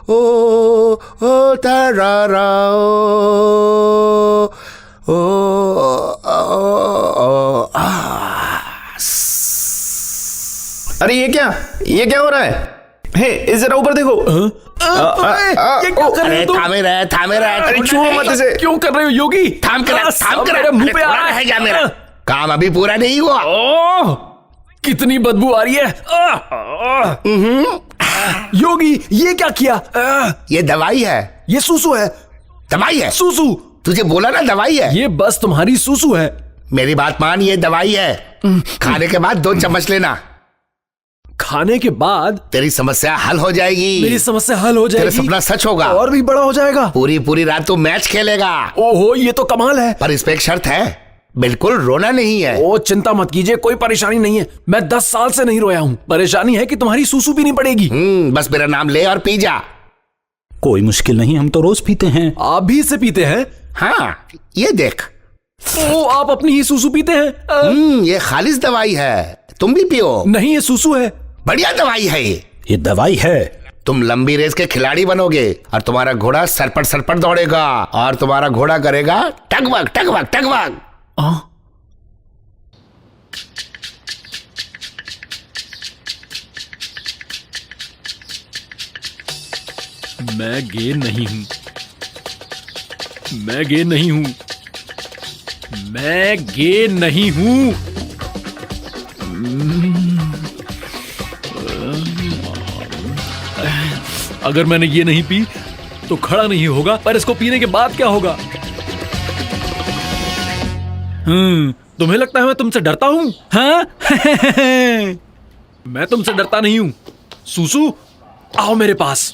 L: ओ तारा
M: अरे ये क्या हो रहा है? हे, इस जरा ऊपर देखो।
A: ये क्या कर रहे हो तुम?
L: थामे रहे।
M: अरे छुओ मत इसे।
A: क्यों कर रहे हो योगी?
L: थाम कर
A: मेरे मुंह पे आ रहा है।
L: जा मेरा काम अभी पूरा नहीं हुआ।
A: कितनी बदबू आ रही है। योगी ये क्या किया?
L: ये दवाई है।
A: ये सूसू है।
L: दवाई है?
A: सूसू।
L: तुझे बोला ना दवाई है।
A: ये बस तुम्हारी सूसू है।
L: मेरी बात मान, ये दवाई है। खाने के बाद 2 चम्मच लेना।
A: खाने के बाद
L: तेरी समस्या हल हो जाएगी।
A: मेरी समस्या हल हो जाएगी।
L: तेरा सपना सच होगा।
A: और भी बड़ा हो जाएगा।
L: पूरी रात तू मैच खेलेगा।
A: ओहो ये तो कमाल है।
L: पर इस पे एक शर्त है, बिल्कुल रोना नहीं है।
A: ओ चिंता मत कीजिए, कोई परेशानी नहीं है। मैं 10 साल से नहीं रोया हूँ। परेशानी है कि तुम्हारी सूसू भी नहीं पड़ेगी।
L: बस मेरा नाम ले और पी जा।
K: कोई मुश्किल नहीं, हम तो रोज पीते हैं।
A: आप भी इसे पीते हैं?
L: हाँ ये देख।
A: ओ आप अपनी ही सूसू पीते हैं?
L: ये खालिस दवाई है, तुम भी पियो।
A: नहीं ये सूसू है।
L: बढ़िया दवाई है
K: ये दवाई है।
L: तुम लंबी रेस के खिलाड़ी बनोगे और तुम्हारा घोड़ा सरपट दौड़ेगा और तुम्हारा घोड़ा करेगा टगवग टगवग टगवग।
A: मैं गे नहीं हूं। मैं गे नहीं हूं। मैं गे नहीं हूं। अगर मैंने ये नहीं पी तो खड़ा नहीं होगा, पर इसको पीने के बाद क्या होगा? तुम्हें लगता है मैं तुमसे डरता हूं? हाँ? मैं तुमसे डरता नहीं हूं। सूसू आओ मेरे पास।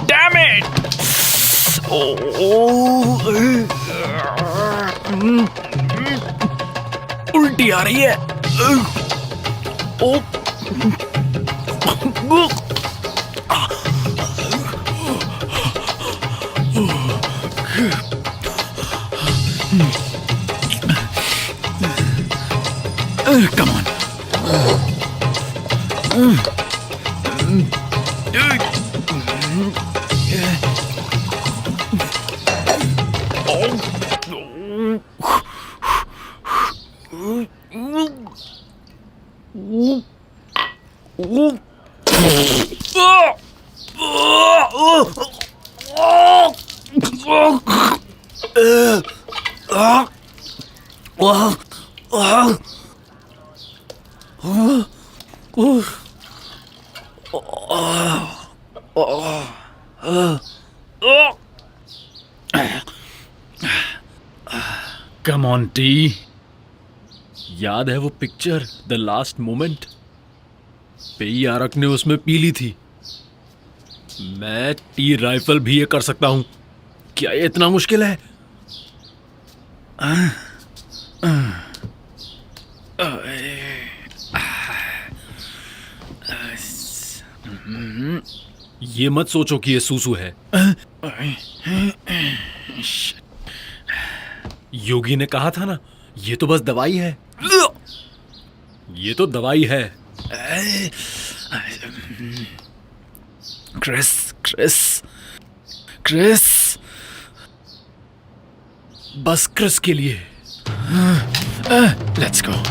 I: Damn it!
A: उल्टी आ रही है। Come on. Come on, T. याद है वो पिक्चर द लास्ट मोमेंट? पेई आरक ने उसमें पी ली थी। मैं टी राइफल भी ये कर सकता हूं। क्या ये इतना मुश्किल है? ये मत सोचो कि ये सूसू है। योगी ने कहा था ना, ये तो बस दवाई है। ये तो दवाई है। क्रिस क्रिस क्रिस, बस क्रिस के लिए। Let's go.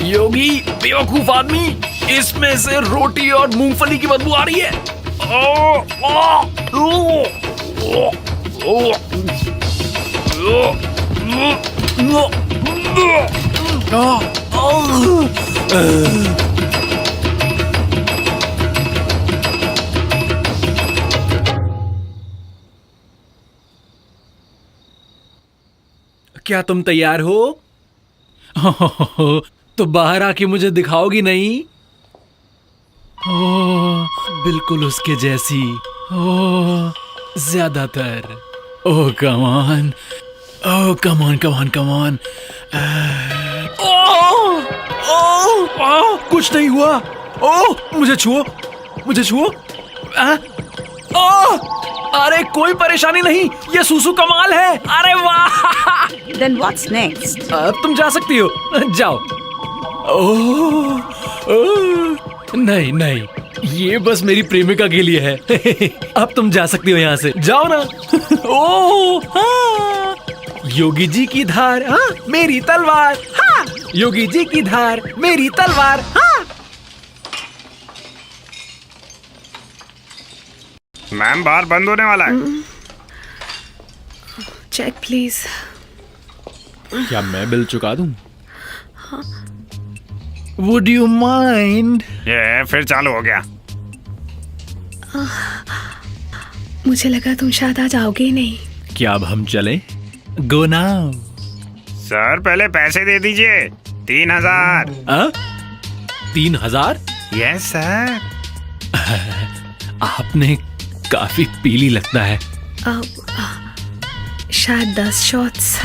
A: योगी बेवकूफ आदमी, इसमें से रोटी और मूंगफली की बदबू आ रही है। क्या तुम तैयार हो? तो बाहर आके मुझे दिखाओगी नहीं? बिल्कुल उसके जैसी। ज्यादातर। Oh come on, oh come on come on come on. कुछ नहीं हुआ। ओह मुझे छुओ, मुझे छुओ। अरे कोई परेशानी नहीं, ये सूसू कमाल है। अरे वाह।
N: Then what's next?
A: अब तुम जा सकती हो, जाओ। नहीं नहीं, ये बस मेरी प्रेमिका के लिए है। अब तुम जा सकती हो यहाँ से, जाओ ना। हाँ। योगी जी की धार, हाँ मेरी तलवार। हाँ योगी जी की धार, मेरी तलवार। हाँ।
I: मैम बार बंद होने वाला है।
D: Check please.
A: क्या मैं बिल चुका दूं? Would you mind?
I: ये फिर चालू हो गया।
D: मुझे लगा तुम शायद आज आओगे ही नहीं।
A: क्या अब हम चलें? Go now.
I: सर पहले पैसे दे दीजिए। 3000।
A: 3000?
I: Yes sir.
A: आपने काफी पीली लगता है।
D: शायद 10 शॉट्स।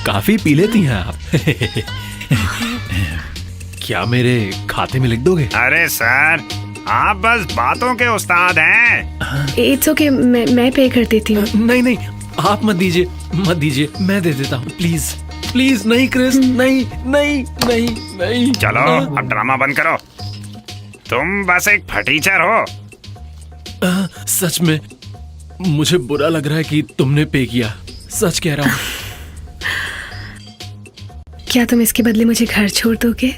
A: काफी पी लेती हैं आप। क्या मेरे खाते में लिख दोगे?
I: अरे सर, आप बस बातों के उस्ताद हैं।
D: इट्स ओके, मैं पे कर देती हूँ।
A: नहीं नहीं, आप मत दीजिए, मत दीजिए, मैं दे देता हूँ। Please please. नहीं क्रिस, नहीं नहीं नहीं नहीं।
I: चलो अब ड्रामा बंद करो। तुम बस एक फटीचर हो।
A: सच में मुझे बुरा लग रहा है कि तुमने पे किया। सच कह रहा हूँ।
D: क्या तुम इसके बदले मुझे घर छोड़ दोगे?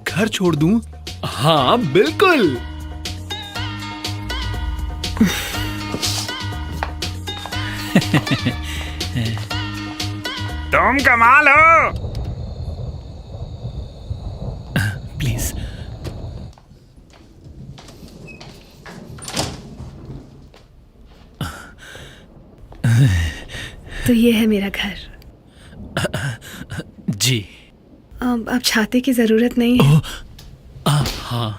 A: घर छोड़ दूं? हाँ बिल्कुल।
I: तुम कमाल हो।
C: प्लीज।
D: तो ये है मेरा घर।
C: जी।
D: अब छाते की जरूरत नहीं है।
C: हाँ,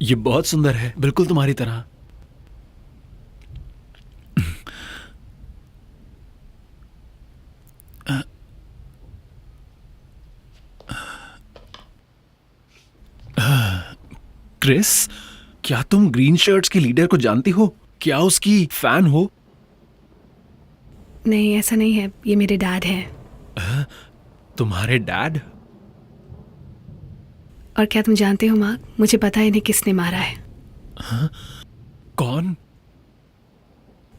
C: ये बहुत सुंदर है, बिल्कुल तुम्हारी तरह। क्रिस, क्या तुम ग्रीन शर्ट्स के लीडर को जानती हो? क्या उसकी फैन हो?
D: नहीं, ऐसा नहीं है, ये मेरे डैड हैं।
C: तुम्हारे डैड?
D: और क्या तुम जानते हो मार्क, मुझे पता है इन्हें किसने मारा है।
C: हाँ? कौन?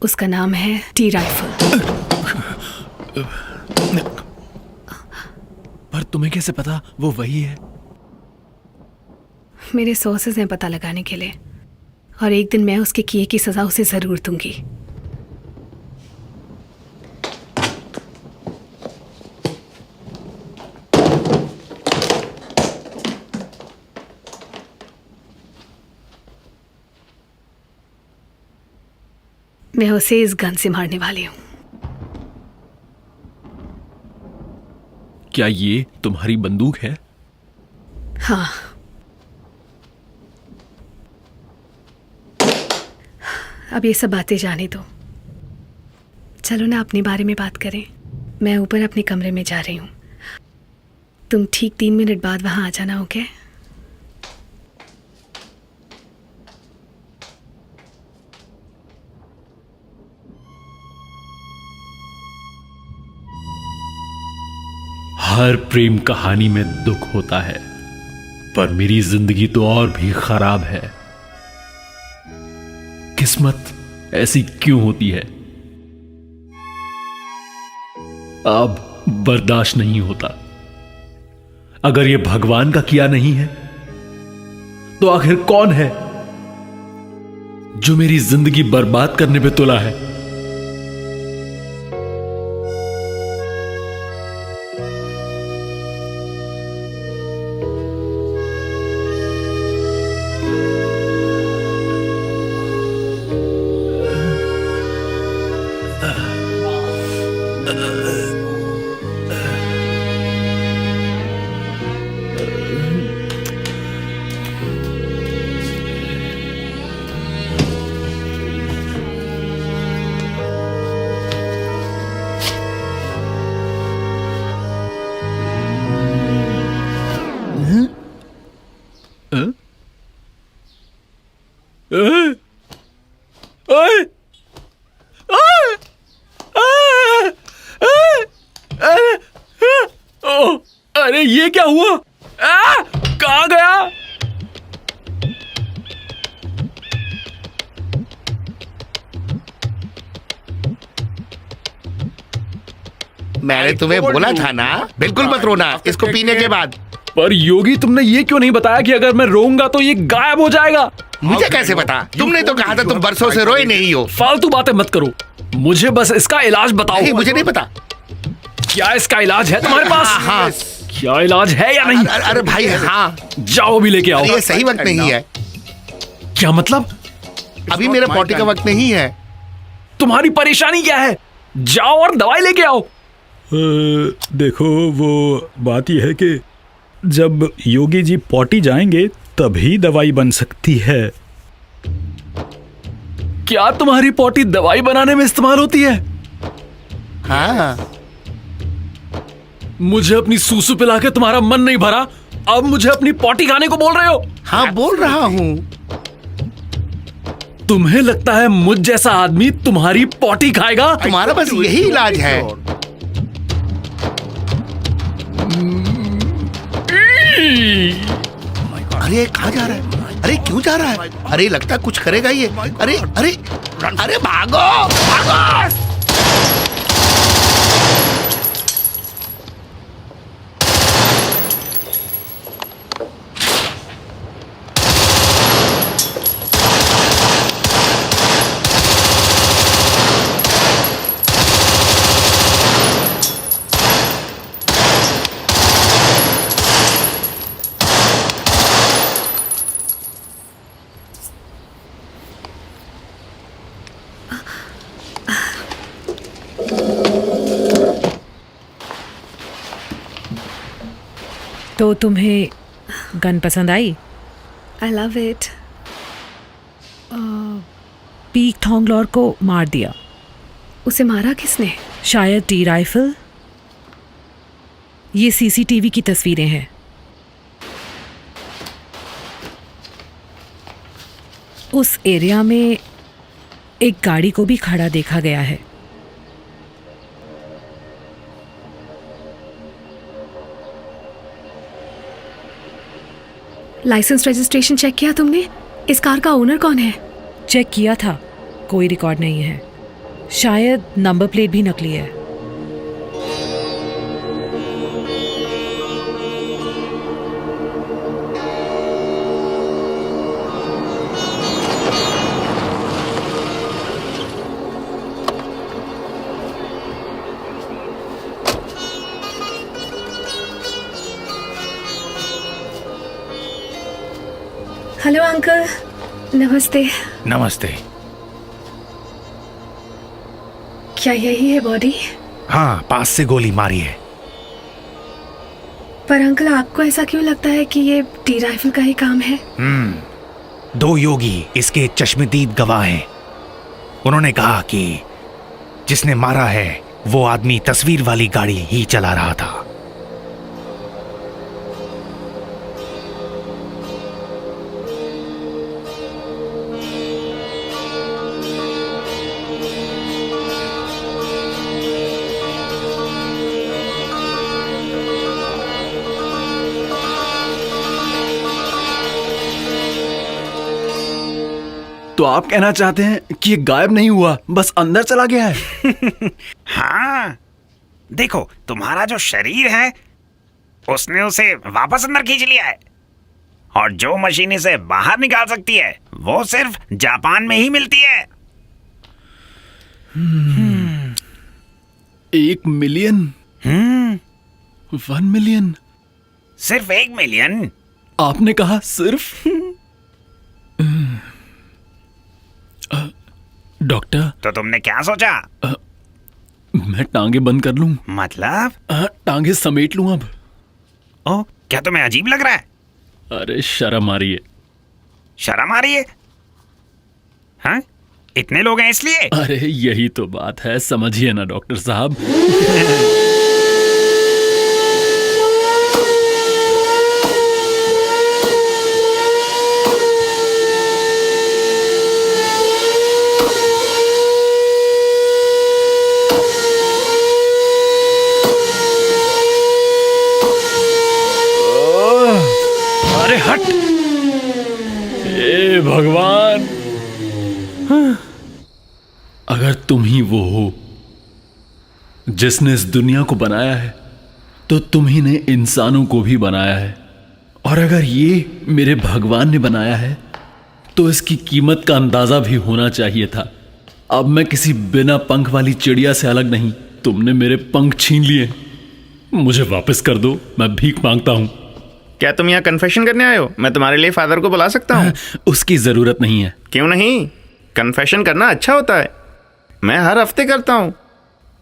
D: उसका नाम है टी राइफल।
C: पर तुम्हें कैसे पता वो वही है?
D: मेरे सोर्सेज हैं पता लगाने के लिए, और एक दिन मैं उसके किए की सजा उसे जरूर दूंगी। मैं उसे इस गन से मारने वाली हूं।
C: क्या ये तुम्हारी बंदूक है?
D: हाँ। अब ये सब बातें जाने दो, चलो ना अपने बारे में बात करें। मैं ऊपर अपने कमरे में जा रही हूँ, तुम ठीक 3 मिनट बाद वहां आ जाना, ओके?
A: हर प्रेम कहानी में दुख होता है, पर मेरी जिंदगी तो और भी खराब है। किस्मत ऐसी क्यों होती है? अब बर्दाश्त नहीं होता। अगर यह भगवान का किया नहीं है तो आखिर कौन है जो मेरी जिंदगी बर्बाद करने पे तुला है? अरे ये क्या हुआ? कहां गया?
L: मैंने तुम्हें बोला था ना, बिल्कुल मत रोना इसको पीने के बाद।
A: पर योगी, तुमने ये क्यों नहीं बताया कि अगर मैं रोऊंगा तो ये गायब हो जाएगा?
L: मुझे कैसे पता? तुमने तो कहा था तुम बरसों से रोए नहीं हो।
A: फालतू बातें मत करो, मुझे बस इसका इलाज बताओ।
L: नहीं, मुझे नहीं पता।
A: क्या इसका इलाज है तुम्हारे पास?
L: हाँ।
A: क्या इलाज है या नहीं?
L: अरे भाई, हाँ।
A: जाओ भी लेके आओ।
L: ये सही वक्त नहीं है।
A: क्या मतलब?
L: अभी मेरे पॉटी का वक्त नहीं है।
A: तुम्हारी परेशानी क्या है? जाओ और दवाई लेके आओ।
K: देखो, वो बात यह है कि जब योगी जी पॉटी जाएंगे तभी दवाई बन सकती है।
A: क्या तुम्हारी पॉटी दवाई बनाने में इस्तेमाल होती है?
L: हाँ।
A: मुझे अपनी सूसू पिला के तुम्हारा मन नहीं भरा, अब मुझे अपनी पॉटी खाने को बोल रहे हो?
L: हाँ, बोल रहा हूँ।
A: तुम्हें लगता है मुझ जैसा आदमी तुम्हारी पॉटी खाएगा?
L: तुम्हारा बस यही इलाज है। अरे कहाँ जा रहा है? अरे क्यों जा रहा है? अरे लगता है कुछ करेगा ये। अरे अरे अरे भागो भागो।
B: तो तुम्हें गन पसंद आई?
D: I love it.
B: Peak Thonglor को मार दिया।
D: उसे मारा किसने?
B: शायद टी राइफल। ये सीसीटीवी की तस्वीरें हैं। उस एरिया में एक गाड़ी को भी खड़ा देखा गया है।
D: लाइसेंस रजिस्ट्रेशन चेक किया तुमने? इस कार का ओनर कौन है?
B: चेक किया था, कोई रिकॉर्ड नहीं है। शायद नंबर प्लेट भी नकली है।
D: हेलो अंकल, नमस्ते।
C: नमस्ते।
D: क्या यही है बॉडी?
C: हाँ, पास से गोली मारी है।
D: पर अंकल, आपको ऐसा क्यों लगता है कि ये टी राइफल का ही काम है?
C: 2 योगी इसके चश्मदीद गवाह हैं। उन्होंने कहा कि जिसने मारा है वो आदमी तस्वीर वाली गाड़ी ही चला रहा था।
J: तो आप कहना चाहते हैं कि ये गायब नहीं हुआ, बस अंदर चला गया है?
I: हाँ, देखो तुम्हारा जो शरीर है उसने उसे वापस अंदर खींच लिया है, और जो मशीन इसे बाहर निकाल सकती है वो सिर्फ जापान में ही मिलती है।
J: 1 मिलियन? 1 मिलियन?
I: सिर्फ 1 मिलियन?
J: आपने कहा सिर्फ? डॉक्टर,
I: तो तुमने क्या सोचा?
J: मैं टांगे बंद कर लूं?
I: मतलब?
J: टांगे समेट लूं अब।
I: ओ, क्या तुम्हें अजीब लग रहा है?
J: अरे शर्म आ रही है।
I: शर्म आ रही है? हाँ, इतने लोग हैं इसलिए?
J: अरे यही तो बात है, समझिए ना डॉक्टर साहब।
A: अरे हट! ए भगवान, अगर तुम ही वो हो जिसने इस दुनिया को बनाया है, तो तुम ही ने इंसानों को भी बनाया है। और अगर ये मेरे भगवान ने बनाया है, तो इसकी कीमत का अंदाजा भी होना चाहिए था। अब मैं किसी बिना पंख वाली चिड़िया से अलग नहीं। तुमने मेरे पंख छीन लिए, मुझे वापस कर दो, मैं भीख मांगता हूं।
M: क्या तुम यहाँ कन्फेशन करने आए हो? मैं तुम्हारे लिए फादर को बुला सकता हूँ।
A: उसकी जरूरत नहीं है।
M: क्यों नहीं? कन्फेशन करना अच्छा होता है, मैं हर हफ्ते करता हूँ।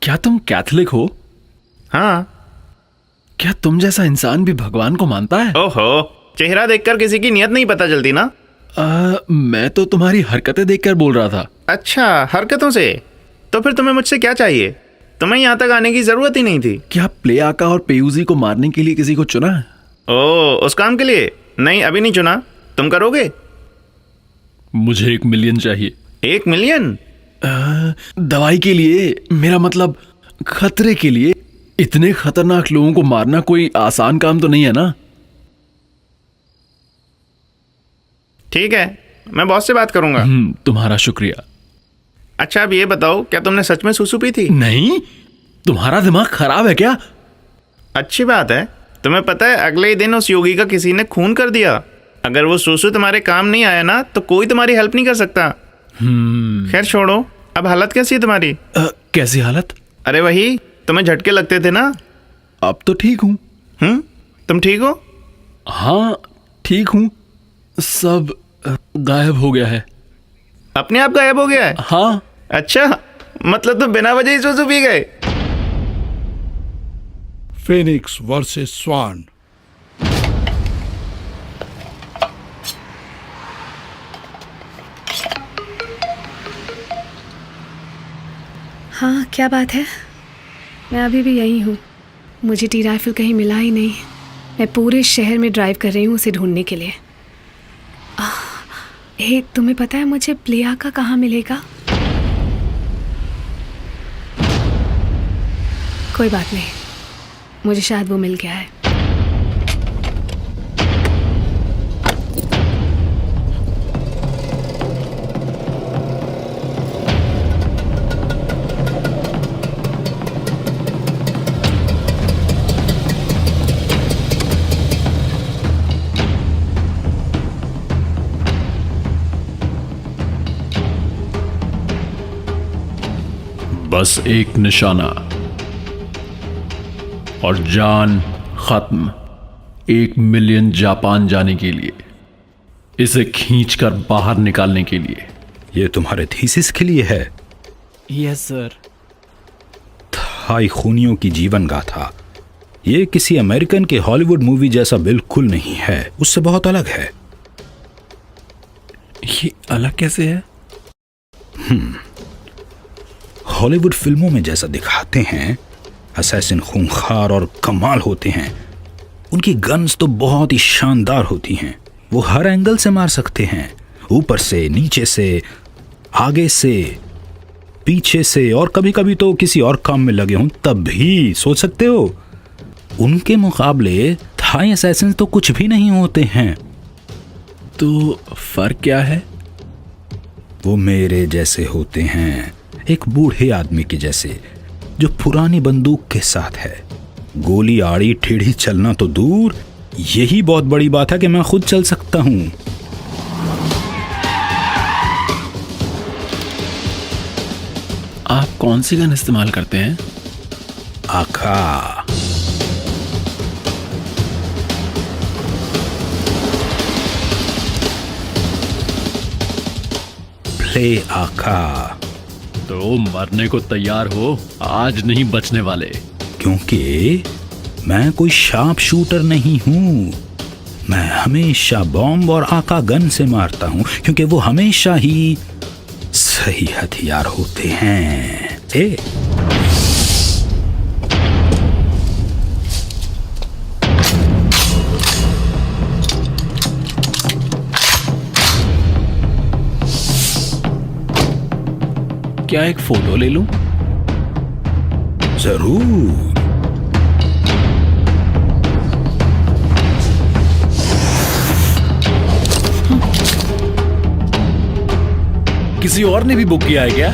A: क्या तुम कैथलिक हो?
M: हाँ।
A: क्या तुम जैसा इंसान भी भगवान को मानता है?
M: ओहो, चेहरा देखकर किसी की नियत नहीं पता चलती ना।
A: मैं तो तुम्हारी हरकतें देखकर बोल रहा था।
M: अच्छा, हरकतों से? तो फिर तुम्हें मुझसे क्या चाहिए? तुम्हें यहाँ तक आने की जरूरत ही नहीं थी।
A: क्या प्ले आका और पेयूजी को मारने के लिए किसी को चुना है?
M: ओह, उस काम के लिए? नहीं, अभी नहीं चुना। तुम करोगे?
A: मुझे 1 मिलियन चाहिए।
M: 1 मिलियन?
A: दवाई के लिए, मेरा मतलब खतरे के लिए। इतने खतरनाक लोगों को मारना कोई आसान काम तो नहीं है ना।
M: ठीक है, मैं बॉस से बात करूंगा।
A: तुम्हारा शुक्रिया।
M: अच्छा, अब ये बताओ, क्या तुमने सच में सूसू पी थी?
A: नहीं, तुम्हारा दिमाग खराब है क्या?
M: अच्छी बात है। तुम्हें पता है, अगले ही दिन उस योगी का किसी ने खून कर दिया। अगर वो सूसू तुम्हारे काम नहीं आया ना, तो कोई तुम्हारी हेल्प नहीं कर सकता। खैर छोड़ो, अब हालत कैसी है तुम्हारी?
A: कैसी हालत?
M: अरे वही, तुम्हें झटके लगते थे ना।
A: अब तो ठीक हूँ।
M: तुम ठीक हो?
A: हाँ ठीक हूँ, सब गायब हो गया है।
M: अपने आप गायब हो गया है?
A: हाँ।
M: अच्छा, मतलब तुम बिना वजह ही सूसू पी गए?
O: Phoenix versus Swan.
D: हाँ, क्या बात है? मैं अभी भी यही हूँ। मुझे टी राइफल कहीं मिला ही नहीं। मैं पूरे शहर में ड्राइव कर रही हूँ उसे ढूंढने के लिए। हे, तुम्हें पता है मुझे प्ले आका कहाँ मिलेगा? कोई बात नहीं, मुझे शायद वो मिल गया है।
A: बस एक निशाना और जान खत्म। 1 मिलियन जापान जाने के लिए, इसे खींचकर बाहर निकालने के लिए।
K: ये तुम्हारे थीसिस के लिए है?
H: Yes sir.
K: थाई खूनियों की जीवन गाथा। ये किसी अमेरिकन के हॉलीवुड मूवी जैसा बिल्कुल नहीं है, उससे बहुत अलग है।
H: ये अलग कैसे है?
K: हॉलीवुड फिल्मों में जैसा दिखाते हैं, असैसिन खूंखार और कमाल होते हैं। उनकी गन्स तो बहुत ही शानदार होती हैं। वो हर एंगल से मार सकते हैं, ऊपर से, नीचे से, आगे से, पीछे से, और कभी कभी तो किसी और काम में लगे हों तब भी। सोच सकते हो, उनके मुकाबले थाई असैसिन तो कुछ भी नहीं होते हैं।
H: तो फर्क क्या है?
K: वो मेरे जैसे होते हैं, एक बूढ़े आदमी के जैसे, जो पुरानी बंदूक के साथ है। गोली आड़ी टेढ़ी चलना तो दूर, यही बहुत बड़ी बात है कि मैं खुद चल सकता हूं।
H: आप कौन सी गन इस्तेमाल करते हैं?
K: आका। प्ले आका।
A: तो मरने को तैयार हो, आज नहीं बचने वाले।
K: क्योंकि मैं कोई शार्प शूटर नहीं हूं। मैं हमेशा बॉम्ब और आका गन से मारता हूं, क्योंकि वो हमेशा ही सही हथियार होते हैं।
H: क्या एक फोटो ले लूं?
K: जरूर।
A: किसी और ने भी बुक किया है क्या?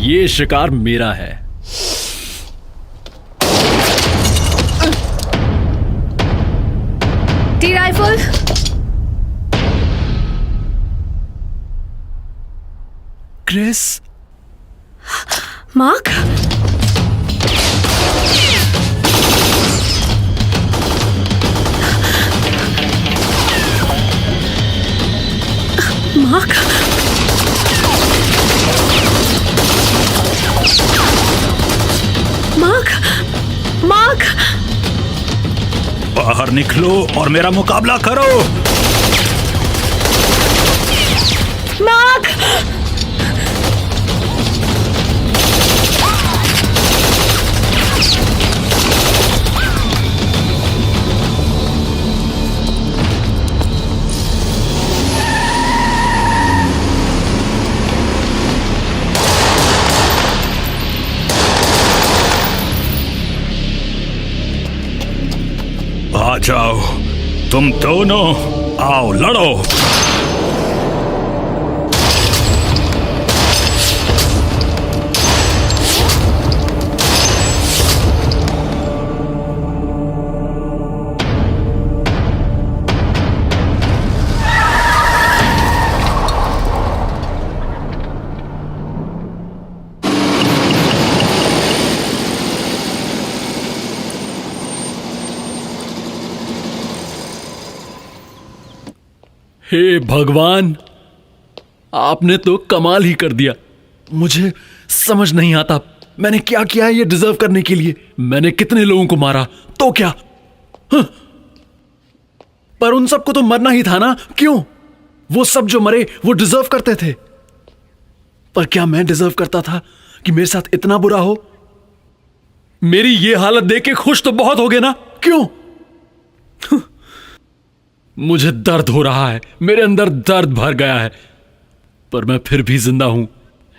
A: ये शिकार मेरा है।
D: टी rifle.
H: Chris.
D: Mark. Mark. Mark. Mark.
K: बाहर निकलो और मेरा मुकाबला करो।
D: मार्क।
K: आ जाओ, तुम दोनों आओ, लड़ो।
A: हे भगवान, आपने तो कमाल ही कर दिया। मुझे समझ नहीं आता मैंने क्या किया है ये डिजर्व करने के लिए। मैंने कितने लोगों को मारा तो क्या? हाँ। पर उन सबको तो मरना ही था ना? क्यों? वो सब जो मरे वो डिजर्व करते थे।
H: पर क्या मैं डिजर्व करता था कि मेरे साथ इतना बुरा हो? मेरी ये हालत देख के खुश तो बहुत हो गए ना, क्यों? मुझे दर्द हो रहा है, मेरे अंदर दर्द भर गया है, पर मैं फिर भी जिंदा हूं।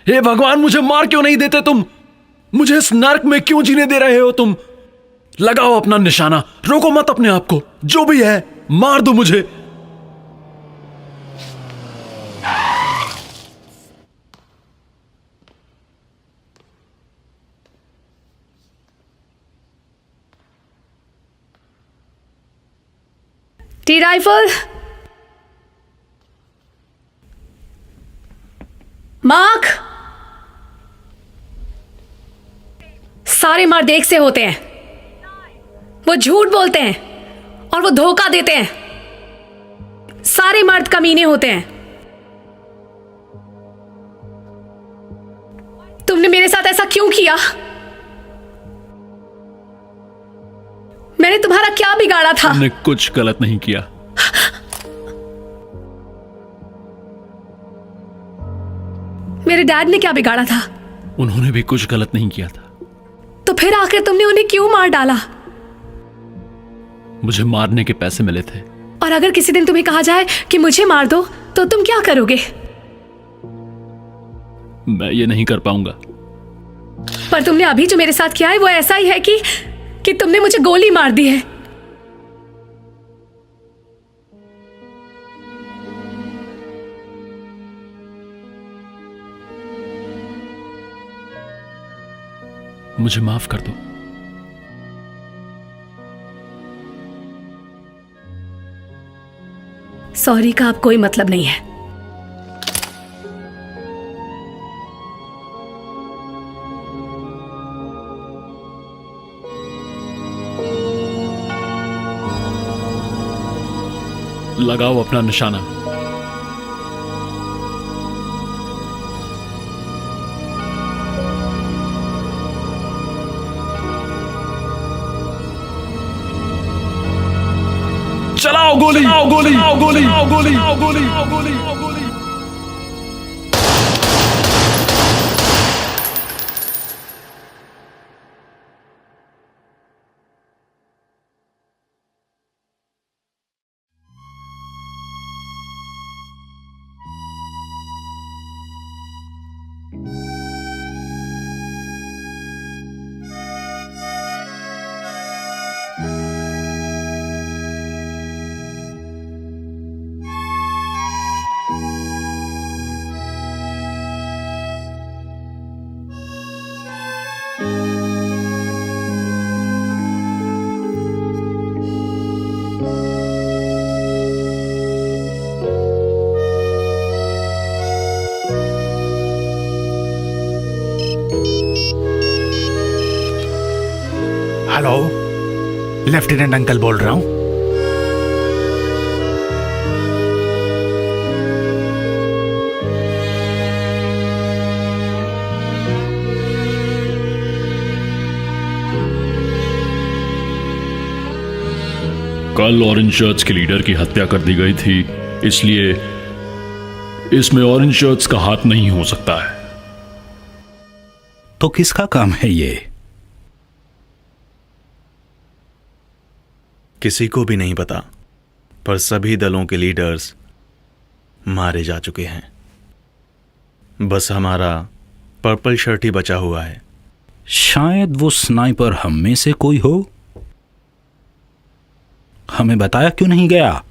H: हे भगवान, मुझे मार क्यों नहीं देते तुम? मुझे इस नर्क में क्यों जीने दे रहे हो तुम? लगाओ अपना निशाना, रोको मत अपने आप को, जो भी है मार दो मुझे।
D: T rifle, mark. सारे मर्द एक से होते हैं, वो झूठ बोलते हैं और वो धोखा देते हैं। सारे मर्द कमीने होते हैं। तुमने मेरे साथ ऐसा क्यों किया? मैंने तुम्हारा क्या बिगाड़ा था?
A: तुमने कुछ गलत नहीं किया।
D: मेरे डैड ने क्या बिगाड़ा था?
A: उन्होंने भी कुछ गलत नहीं किया था।
D: तो फिर आखिर तुमने उन्हें क्यों मार डाला?
A: मुझे मारने के पैसे मिले थे।
D: और अगर किसी दिन तुम्हें कहा जाए कि मुझे मार दो, तो तुम क्या करोगे?
A: मैं ये नहीं कर पाऊंगा।
D: पर तुमने अभी जो मेरे साथ किया है वो ऐसा ही है कि तुमने मुझे गोली मार दी है।
A: मुझे माफ कर दो।
D: सॉरी का अब कोई मतलब नहीं है।
A: लगाओ अपना निशाना।
H: चलाओ गोली, चलाओ गोली, चलाओ गोली, चलाओ गोली, चलाओ गोली, चलाओ गोली, चलाओ गोली।
C: हेलो, लेफ्टिनेंट अंकल बोल रहा हूं।
A: कल ऑरेंज शर्ट्स के लीडर की हत्या कर दी गई थी, इसलिए इसमें ऑरेंज शर्ट्स का हाथ नहीं हो सकता है।
K: तो किसका काम है ये?
M: किसी को भी नहीं पता, पर सभी दलों के लीडर्स मारे जा चुके हैं। बस हमारा पर्पल शर्ट ही बचा हुआ है।
K: शायद वो स्नाइपर हम में से कोई हो। हमें बताया क्यों नहीं गया?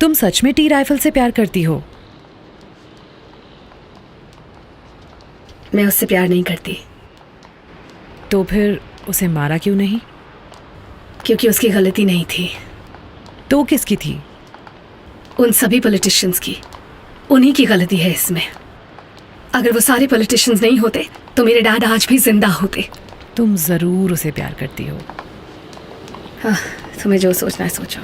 B: तुम सच में टी राइफल से प्यार करती हो?
D: मैं उससे प्यार नहीं करती।
B: तो फिर उसे मारा क्यों नहीं?
D: क्योंकि उसकी गलती नहीं थी।
B: तो किसकी थी?
D: उन सभी पॉलिटिशियंस की। उन्हीं की गलती है इसमें। अगर वो सारे पॉलिटिशियंस नहीं होते तो मेरे डैड आज भी जिंदा होते।
B: तुम जरूर उसे प्यार करती हो।
D: हाँ, तुम्हें जो सोचना है सोचो।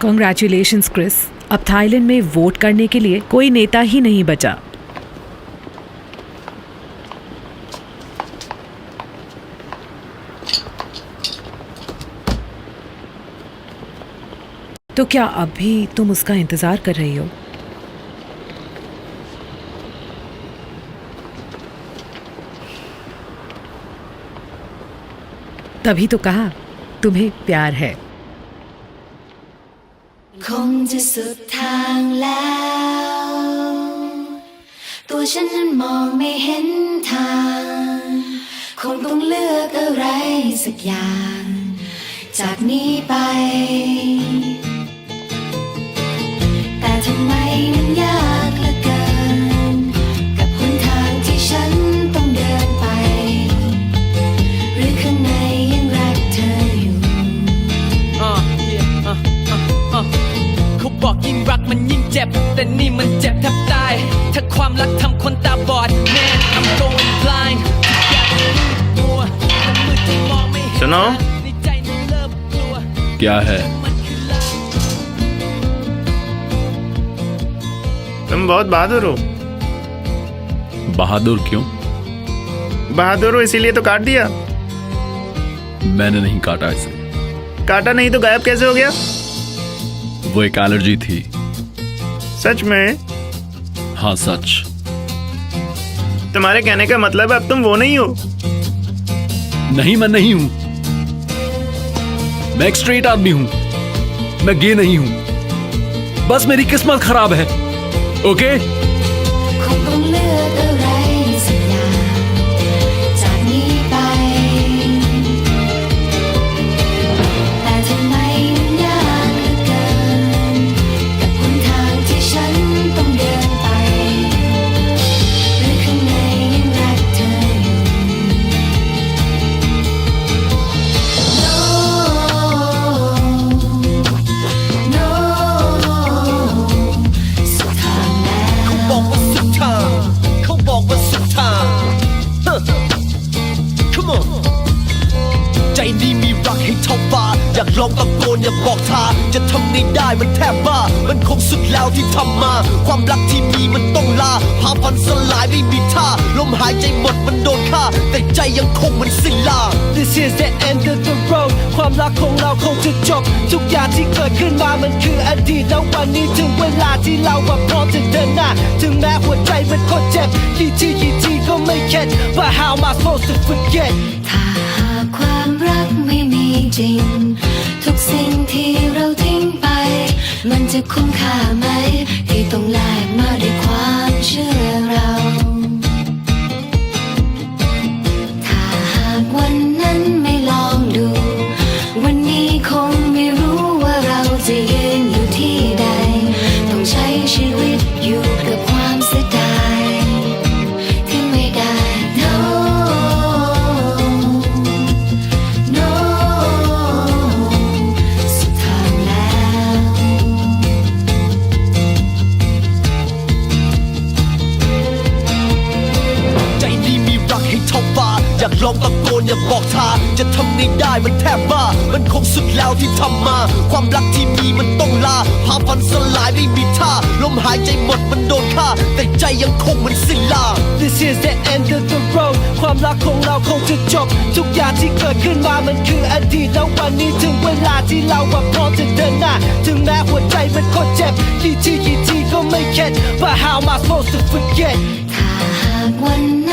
B: कॉन्ग्रेचुलेशंस क्रिस, अब थाईलैंड में वोट करने के लिए कोई नेता ही नहीं बचा। तो क्या अब भी तुम उसका इंतजार कर रही हो? तभी तो कहा तुम्हें प्यार है।
O: คงจะสุดทางแล้ว ตัวฉันนั้นมองไม่เห็นทาง คงต้องเลือกอะไรสักอย่าง จากนี้ไป แต่ทำไมมันยากเหลือเกิน กับหนทางที่ฉันต้องเดินไป หรือข้างในยังรักเธออยู่
F: เขาบอกยิ่งรักมันยิ่งเจ็บ แต่นี่มันเจ็บแทบตาย ถ้าความรักทำคนตาบอด Man I'm going blind ทุกอย่างมันมืดมัวมันมืดจนมองไม่เห็น
M: सुनो
F: ในใจนั้นเริ่มกลัว
H: क्या है?
M: तुम बहुत बहादुर हो।
H: बहादुर क्यों?
M: बहादुर हो इसीलिए तो काट दिया।
H: मैंने नहीं काटा इसे।
M: काटा नहीं तो गायब कैसे हो गया?
H: वो एक एलर्जी थी।
M: सच में?
H: हाँ सच।
M: तुम्हारे कहने का मतलब है अब तुम वो नहीं हो।
H: नहीं, मैं नहीं हूं। मैं एक स्ट्रेट आदमी हूं। मैं गे नहीं हूं। बस मेरी किस्मत खराब है। Okay?
O: คงต้องเลือกอะไรสักอย่าง จากนี้ไป แต่ทำไมมันยากเหลือเกิน กับหนทางที่ฉันต้องเดินไป หรือข้างในยังรักเธออยู่ No No สุดทางแล้ว
F: บอกว่าสุดทางเขาบอกว่าสุดทาง Come on ใจนี้มีรักให้เท่าฟ้า อยากลองตะโกนอย่าบอกทางจะทำไงได้มันแทบบ้า มันคงสุดแล้วที่ทำมา ความรักที่มีมันต้องลาพาพันสลายไม่มีท่า ลมหายใจหมดมันโดนฆ่า แต่ใจยังคงมันสิ้นลา This is the end of the road ความรักของเราคงจะจบ ทุกอย่างที่เกิดขึ้นมามันคืออดีต แล้ววันนี้ถึงเวลาที่เราพร้อมจะเดินหน้า ถึงแม้หัวใจมันโคตรเจ็บกี่ทีก็ไม่เข็ด But how am I supposed to forget
O: ถ้าหากความรักไม่มีจริง ทุกสิ่งที่เราทิ้งไป มันจะคุ้มค่าไหม ที่ต้องแลกมาด้วยความเชื่อเรา ถ้าหากวันนั้นไม่ลองดู วันนี้คงไม่รู้ว่าเราจะยืนอยู่ที่ใด ต้องใช้ชีวิตอยู่กับความเสียดายที่ไม่ได้ No No สุดทางแล้ว
F: ใจนี้มีรักให้เท่าฟ้า อยากลองตะโกนอย่าบอกทางจะทำไงได้มันแทบบ้า มันคงสุดแล้วที่ทำมา ความรักที่มีมันต้องลาพาฟันสลายไม่มีท่า ลมหายใจหมดมันโดนฆ่า แต่ใจยังคงมันสิ้นลา This is the end of the road ความรักของเราคงจะจบ ทุกอย่างที่เกิดขึ้นมามันคืออดีต แล้ววันนี้ถึงเวลาที่เราพร้อมจะเดินหน้า ถึงแม้หัวใจมันโคตรเจ็บกี่ทีก็ไม่เข็ด But how am I supposed to forget
O: ถ้าหากวันนั้น